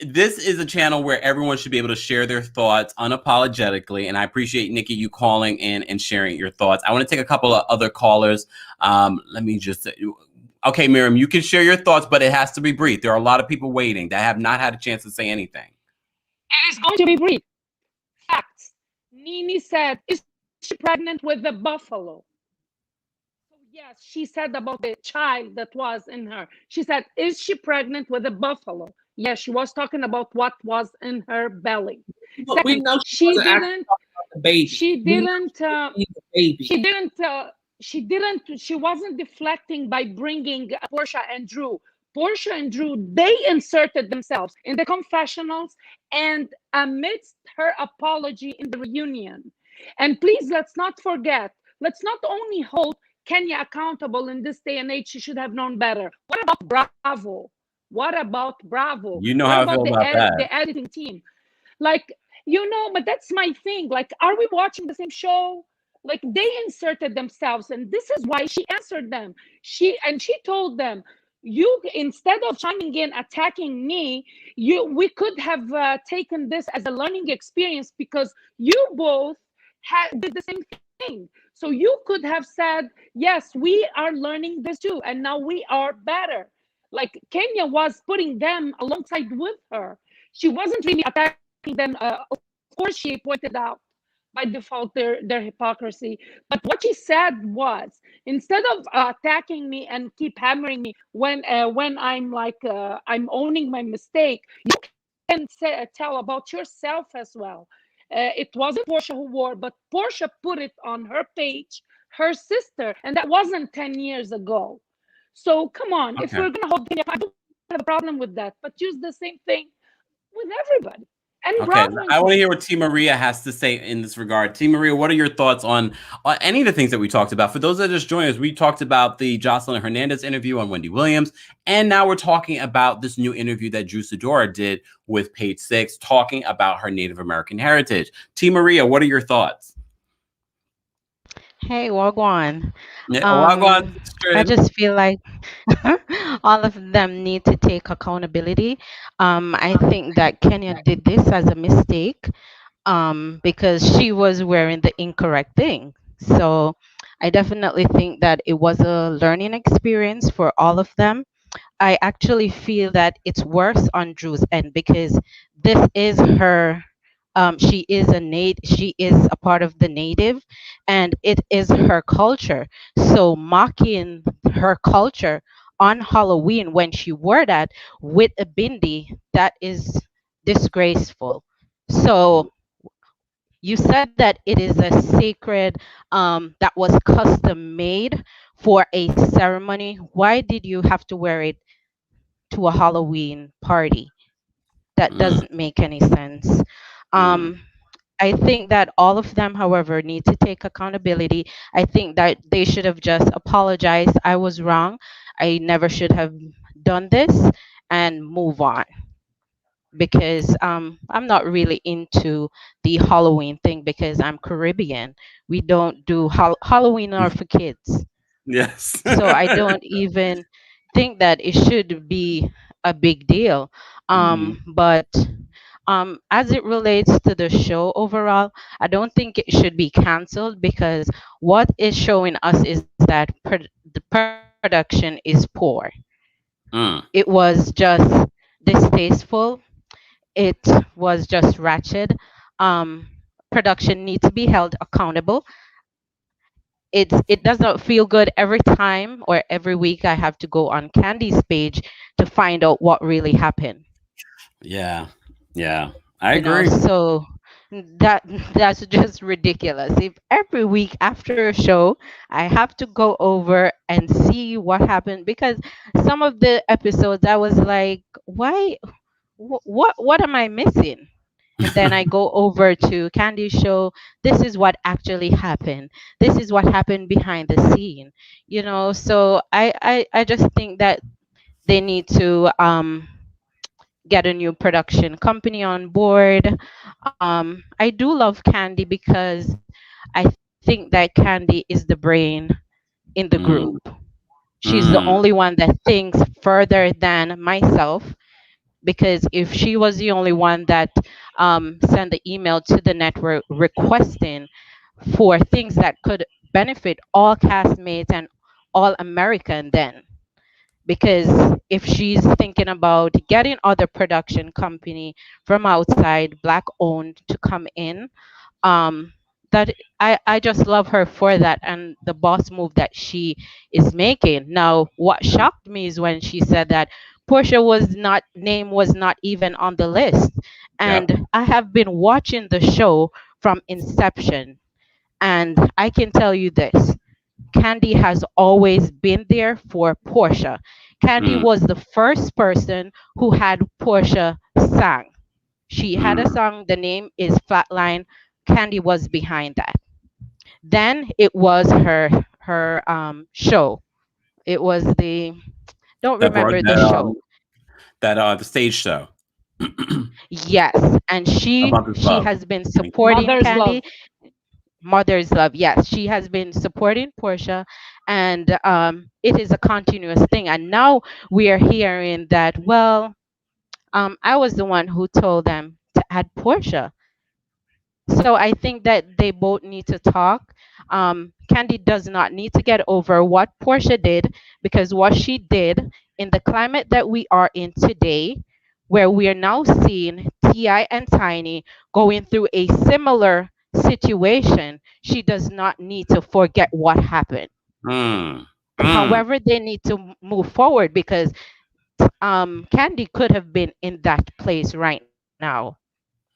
this is a channel where everyone should be able to share their thoughts unapologetically. And I appreciate, Nikki, you calling in and sharing your thoughts. I want to take a couple of other callers. Let me just... Okay, Miriam, you can share your thoughts, but it has to be brief. There are a lot of people waiting that have not had a chance to say anything. It is going to be brief. Facts. Nini said, is she pregnant with the buffalo? So yes, she said about the child that was in her. She said, is she pregnant with a buffalo? Yes, she was talking about what was in her belly. But we know she wasn't actually talking about the baby. She wasn't deflecting by bringing Portia and Drew. Portia and Drew, they inserted themselves in the confessionals and amidst her apology in the reunion. And please, let's not forget, let's not only hold Kenya accountable in this day and age, she should have known better. What about Bravo? What about Bravo? You know what how about I feel about that. the editing team? Like, but that's my thing. Like, are we watching the same show? Like, they inserted themselves, and this is why she answered them. She told them, you, instead of chiming in, attacking me, we could have taken this as a learning experience because you both did the same thing. So you could have said, yes, we are learning this too, and now we are better. Like, Kenya was putting them alongside with her. She wasn't really attacking them. Of course, she pointed out by default their hypocrisy. But what she said was, instead of attacking me and keep hammering me when I'm like I'm owning my mistake, you can tell about yourself as well. It wasn't Portia who wore, but Portia put it on her page, her sister, and that wasn't 10 years ago. So come on, if we're gonna hold, I don't have a problem with that, but use the same thing with everybody. And okay, I want to hear what T. Maria has to say in this regard. T. Maria, what are your thoughts on any of the things that we talked about? For those that just joined us, we talked about the Joseline Hernandez interview on Wendy Williams, and now we're talking about this new interview that Drew Sidora did with Page Six, talking about her Native American heritage. T. Maria, what are your thoughts? Hey, Wagwan. Yeah, Wagwan. I just feel like all of them need to take accountability. I think that Kenya did this as a mistake because she was wearing the incorrect thing. So I definitely think that it was a learning experience for all of them. I actually feel that it's worse on Drew's end because this is her. She is a part of the native, and it is her culture. So mocking her culture on Halloween when she wore that with a bindi, that is disgraceful. So you said that it is a sacred that was custom made for a ceremony. Why did you have to wear it to a Halloween party? That doesn't make any sense. I think that all of them, however, need to take accountability. I think that they should have just apologized. I was wrong. I never should have done this and move on because I'm not really into the Halloween thing because I'm Caribbean. We don't do Halloween are for kids. Yes. So I don't even think that it should be a big deal. But as it relates to the show overall, I don't think it should be canceled because what it's showing us is that the production is poor. It was just distasteful. It was just ratchet. Production needs to be held accountable. It doesn't feel good every time or every week I have to go on Candy's page to find out what really happened. Yeah, I agree. So that's just ridiculous. If every week after a show I have to go over and see what happened, because some of the episodes I was like, why? What am I missing? And then I go over to Candy's show. This is what actually happened. This is what happened behind the scene. So I just think that they need to get a new production company on board. I do love Candy because I think that Candy is the brain in the group. She's the only one that thinks further than myself because if she was the only one that sent the email to the network requesting for things that could benefit all castmates and all American, then because if she's thinking about getting other production company from outside black owned to come in, um that I just love her for that and the boss move that she is making. Now what shocked me is when she said that Portia was not name was not even on the list. Yep. And I have been watching the show from inception, and I can tell you this: Candy has always been there for Portia. Candy Mm, was the first person who had Portia sang. She had a mm. song, the name is Flatline. Candy was behind that. Then it was her show. It was the don't That brought remember the show. the stage show. Yes, and A Mother's she Love. has been Thank you. supporting Mother's love. Candy. Mother's Love, yes, she has been supporting Portia, and it is a continuous thing. And now we are hearing that, well, I was the one who told them to add Portia. So I think that they both need to talk. Candy does not need to get over what Portia did, because what she did in the climate that we are in today, where we are now seeing Ti and Tiny going through a similar situation, she does not need to forget what happened. Mm, mm. However, they need to move forward, because Candy could have been in that place right now.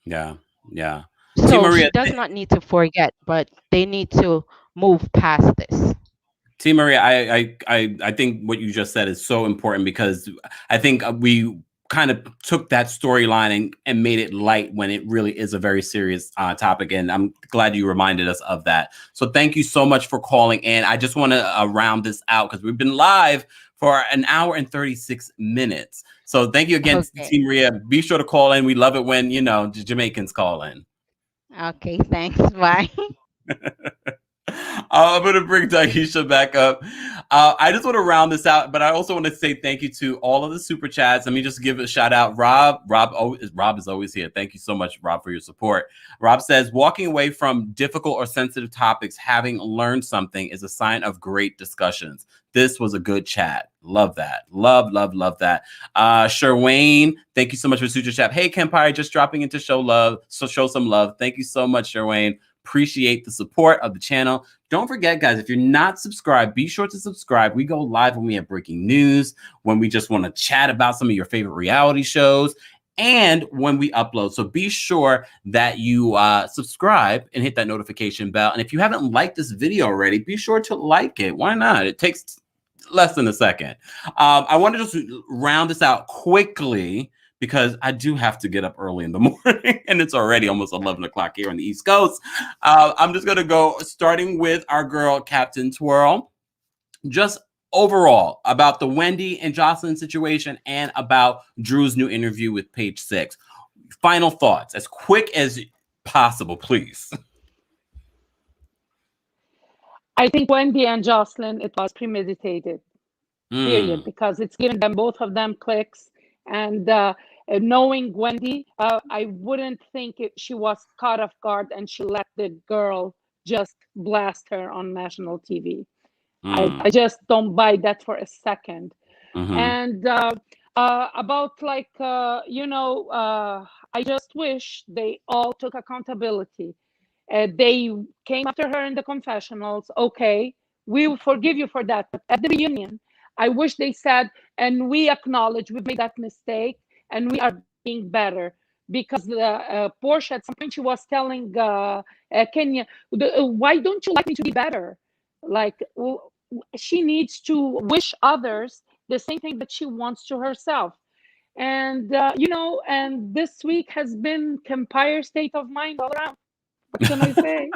Yeah, yeah. So T she Maria, does not need to forget, but they need to move past this. T Maria, I think what you just said is so important because I think we kind of took that storyline and made it light when it really is a very serious topic. And I'm glad you reminded us of that. So thank you so much for calling in. I just want to round this out because we've been live for an hour and 36 minutes. So thank you again, Okay. T Maria. Be sure to call in. We love it when, Jamaicans call in. Okay, thanks. Bye. I'm going to bring Daisha back up. I just want to round this out, but I also want to say thank you to all of the super chats. Let me just give a shout out. Rob is always here. Thank you so much, Rob, for your support. Rob says, walking away from difficult or sensitive topics, having learned something is a sign of great discussions. This was a good chat. Love that. Love that. Sherwayne, thank you so much for super chat. Hey, Kempire, just dropping in to show some love. Thank you so much, Sherwayne. Appreciate the support of the channel. Don't forget, guys, if you're not subscribed, be sure to subscribe. We go live when we have breaking news, when we just want to chat about some of your favorite reality shows, and when we upload. So be sure that you subscribe and hit that notification bell. And if you haven't liked this video already, be sure to like it. Why not? It takes less than a second. I want to just round this out quickly because I do have to get up early in the morning and it's already almost 11 o'clock here on the East Coast. I'm just going to go starting with our girl, Captain Twirl. Just overall about the Wendy and Joseline situation and about Drew's new interview with Page Six. Final thoughts, as quick as possible, please. I think Wendy and Joseline, it was premeditated, period, because it's giving them, both of them, clicks. And knowing Wendy, I wouldn't think she was caught off guard and she let the girl just blast her on national TV. I just don't buy that for a second. And about I just wish they all took accountability. They came after her in the confessionals. Okay, we will forgive you for that. But at the reunion, I wish they said, and we acknowledge we've made that mistake and we are being better. Because Portia, at some point, she was telling Kenya, why don't you like me to be better? Like, she needs to wish others the same thing that she wants to herself. And, and this week has been Kempire state of mind all around. What can I say?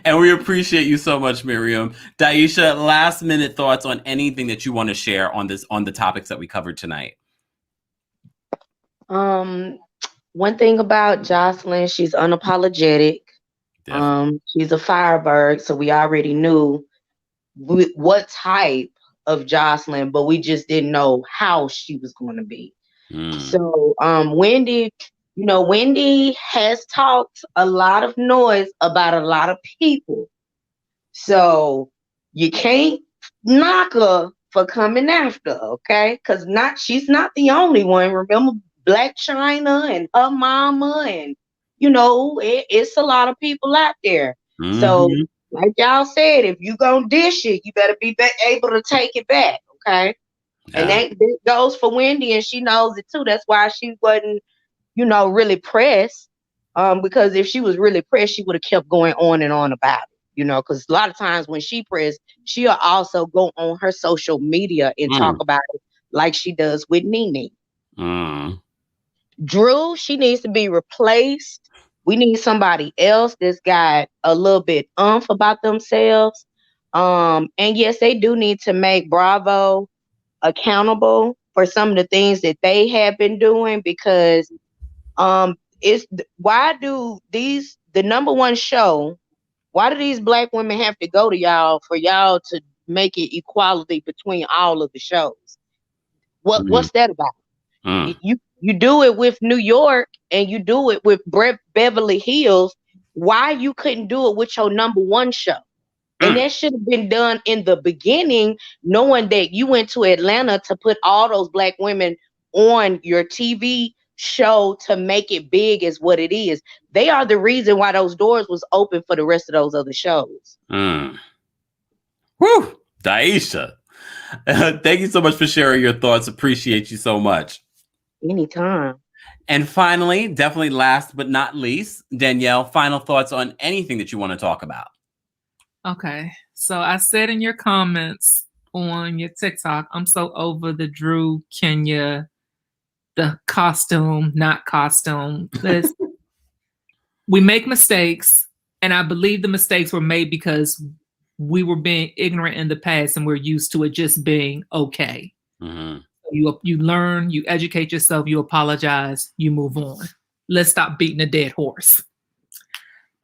And we appreciate you so much, Miriam. Daisha, last minute thoughts on anything that you want to share on the topics that we covered tonight. One thing about Joseline, she's unapologetic. She's a firebird, so we already knew what type of Joseline, but we just didn't know how she was going to be. So Wendy, Wendy has talked a lot of noise about a lot of people. So you can't knock her for coming after her, okay? Because she's not the only one. Remember Black China and her mama, and it's a lot of people out there. So like y'all said, if you gonna dish it, you better be able to take it back, okay? Yeah. And that goes for Wendy, and she knows it too. That's why she wasn't, really pressed. Because if she was really pressed, she would have kept going on and on about it. Because a lot of times when she pressed, she'll also go on her social media and talk about it like she does with Nene. Drew, she needs to be replaced. We need somebody else that's got a little bit about themselves. And yes, they do need to make Bravo accountable for some of the things that they have been doing, because why do the number one show, why do these Black women have to go to y'all for y'all to make it equality between all of the shows? What's that about? You do it with New York and you do it with Beverly Hills. Why you couldn't do it with your number one show? And that should have been done in the beginning, knowing that you went to Atlanta to put all those Black women on your TV show to make it big as what it is. They are the reason why those doors was open for the rest of those other shows. Whew, Daisha. Thank you so much for sharing your thoughts. Appreciate you so much. Anytime. And finally, definitely last but not least, Danielle, final thoughts on anything that you want to talk about. Okay. So I said in your comments on your TikTok, I'm so over the Drew Kenya, the costume, not costume. We make mistakes, and I believe the mistakes were made because we were being ignorant in the past and we're used to it just being okay. You learn, you educate yourself, you apologize, you move on. Let's stop beating a dead horse.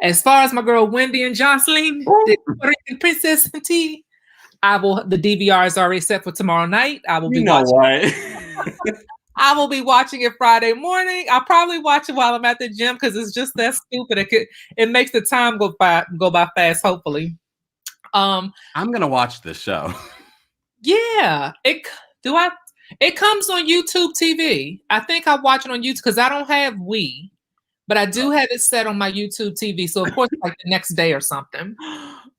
As far as my girl Wendy and Joseline, the Puerto Rican princess and tea, the DVR is already set for tomorrow night. I will be watching. I will be watching it Friday morning. I'll probably watch it while I'm at the gym because it's just that stupid. It makes the time go by fast, hopefully. I'm gonna watch this show. Yeah. It comes on YouTube TV. I think I watch it on YouTube because I don't have Wii. But I do have it set on my YouTube TV. So, of course, like the next day or something.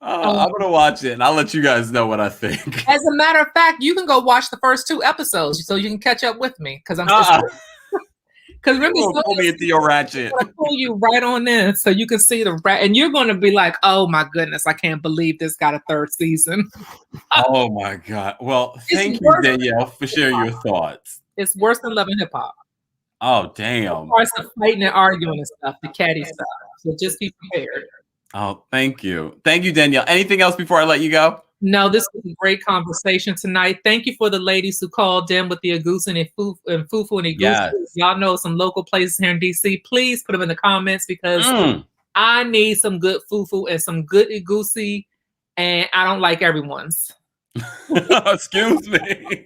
I'm going to watch it, and I'll let you guys know what I think. As a matter of fact, you can go watch the first 2 episodes so you can catch up with me. Because I'm because remember, pull me into your ratchet. I'm going to pull you right on in so you can see the rat. And you're going to be like, oh, my goodness, I can't believe this got a 3rd season. Oh, my God. Well, thank you, Danielle, for sharing your thoughts. It's worse than Love and Hip Hop. Oh, damn. As far as the fighting and arguing and stuff, the catty stuff. So just be prepared. Oh, thank you. Thank you, Danielle. Anything else before I let you go? No, this was a great conversation tonight. Thank you for the ladies who called in with the Agusin and Fufu and Igusi. Yes. Y'all know some local places here in DC. Please put them in the comments because I need some good Fufu and some good Igusi, and I don't like everyone's. Excuse me.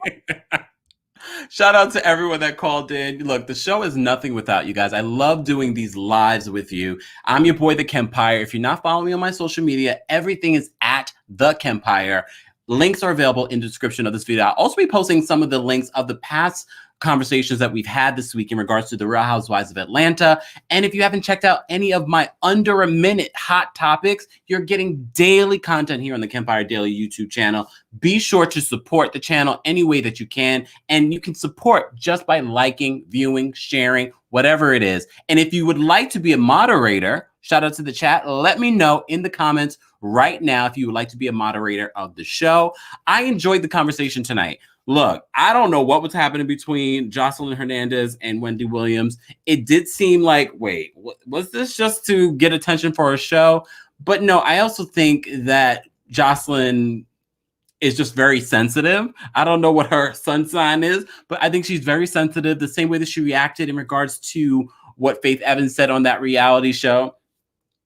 Shout out to everyone that called in. Look, the show is nothing without you guys. I love doing these lives with you. I'm your boy, TheKempire. If you're not following me on my social media, everything is at TheKempire. Links are available in the description of this video. I'll also be posting some of the links of the past conversations that we've had this week in regards to the Real Housewives of Atlanta. And if you haven't checked out any of my under a minute hot topics, you're getting daily content here on the Kempire Daily YouTube channel. Be sure to support the channel any way that you can. And you can support just by liking, viewing, sharing, whatever it is. And if you would like to be a moderator, shout out to the chat. Let me know in the comments right now if you would like to be a moderator of the show. I enjoyed the conversation tonight. Look, I don't know what was happening between Joseline Hernandez and Wendy Williams. It did seem like, wait, was this just to get attention for a show? But no, I also think that Joseline is just very sensitive. I don't know what her sun sign is, but I think she's very sensitive, the same way that she reacted in regards to what Faith Evans said on that reality show.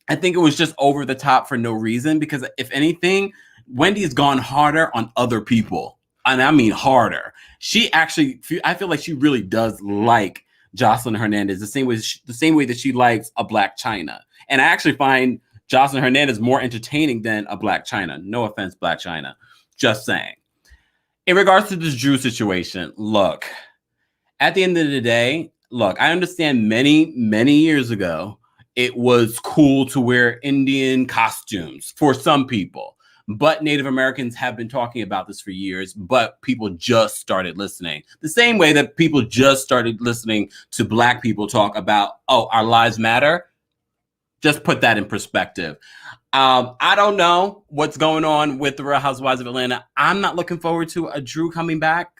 I think it was just over the top for no reason, because if anything, Wendy's gone harder on other people. and I mean harder. She actually, I feel like she really does like Joseline Hernandez the same way that she likes a Black China. And I actually find Joseline Hernandez more entertaining than a Black China. No offense, Black China. Just saying. In regards to this Drew situation, look, at the end of the day, look, I understand many, many years ago, it was cool to wear Indian costumes for some people. But Native Americans have been talking about this for years, but people just started listening. The same way that people just started listening to Black people talk about, oh, our lives matter. Just put that in perspective. I don't know what's going on with the Real Housewives of Atlanta. I'm not looking forward to a Drew coming back.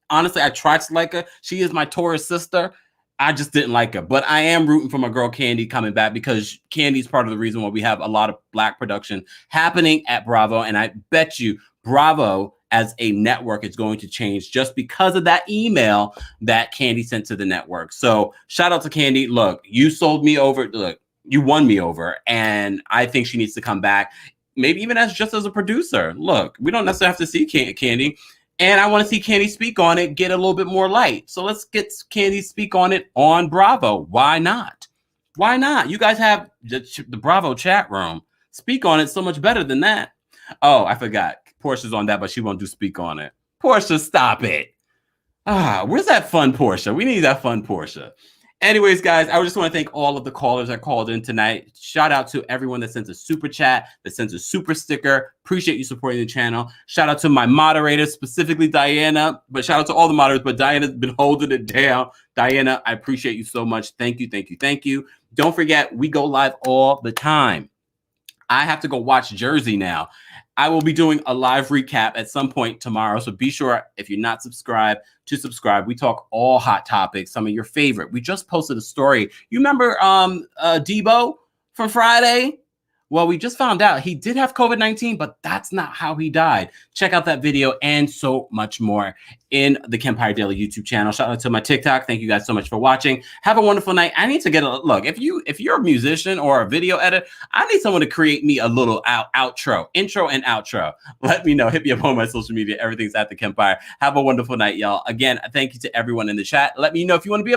Honestly, I tried to like her. She is my Taurus sister. I just didn't like her. But I am rooting for my girl Kandi coming back because Kandi's part of the reason why we have a lot of Black production happening at Bravo. And I bet you Bravo as a network is going to change just because of that email that Kandi sent to the network. So shout out to Kandi. Look, you sold me over. Look, you won me over. And I think she needs to come back. Maybe even as a producer. Look, we don't necessarily have to see Kandi. And I want to see Kandi speak on it, get a little bit more light. So let's get Kandi speak on it on Bravo. Why not? Why not? You guys have the Bravo chat room. Speak on it so much better than that. Oh, I forgot. Portia's on that, but she won't do speak on it. Portia, stop it. Where's that fun Portia? We need that fun Portia. Anyways, guys, I just want to thank all of the callers that called in tonight. Shout out to everyone that sends a super chat, that sends a super sticker. Appreciate you supporting the channel. Shout out to my moderators, specifically Diana, but shout out to all the moderators, but Diana's been holding it down. Diana, I appreciate you so much. Thank you, thank you, thank you. Don't forget, we go live all the time. I have to go watch Jersey now. I will be doing a live recap at some point tomorrow. So be sure, if you're not subscribed, to subscribe. We talk all hot topics, some of your favorite. We just posted a story. You remember Debo from Friday? Well, we just found out he did have COVID-19, but that's not how he died. Check out that video and so much more in the Kempire Daily YouTube channel. Shout out to my TikTok. Thank you guys so much for watching. Have a wonderful night. I need to get a look. If you're a musician or a video editor, I need someone to create me a little intro and outro. Let me know. Hit me up on my social media. Everything's at the Kempire. Have a wonderful night, y'all. Again, thank you to everyone in the chat. Let me know if you want to be a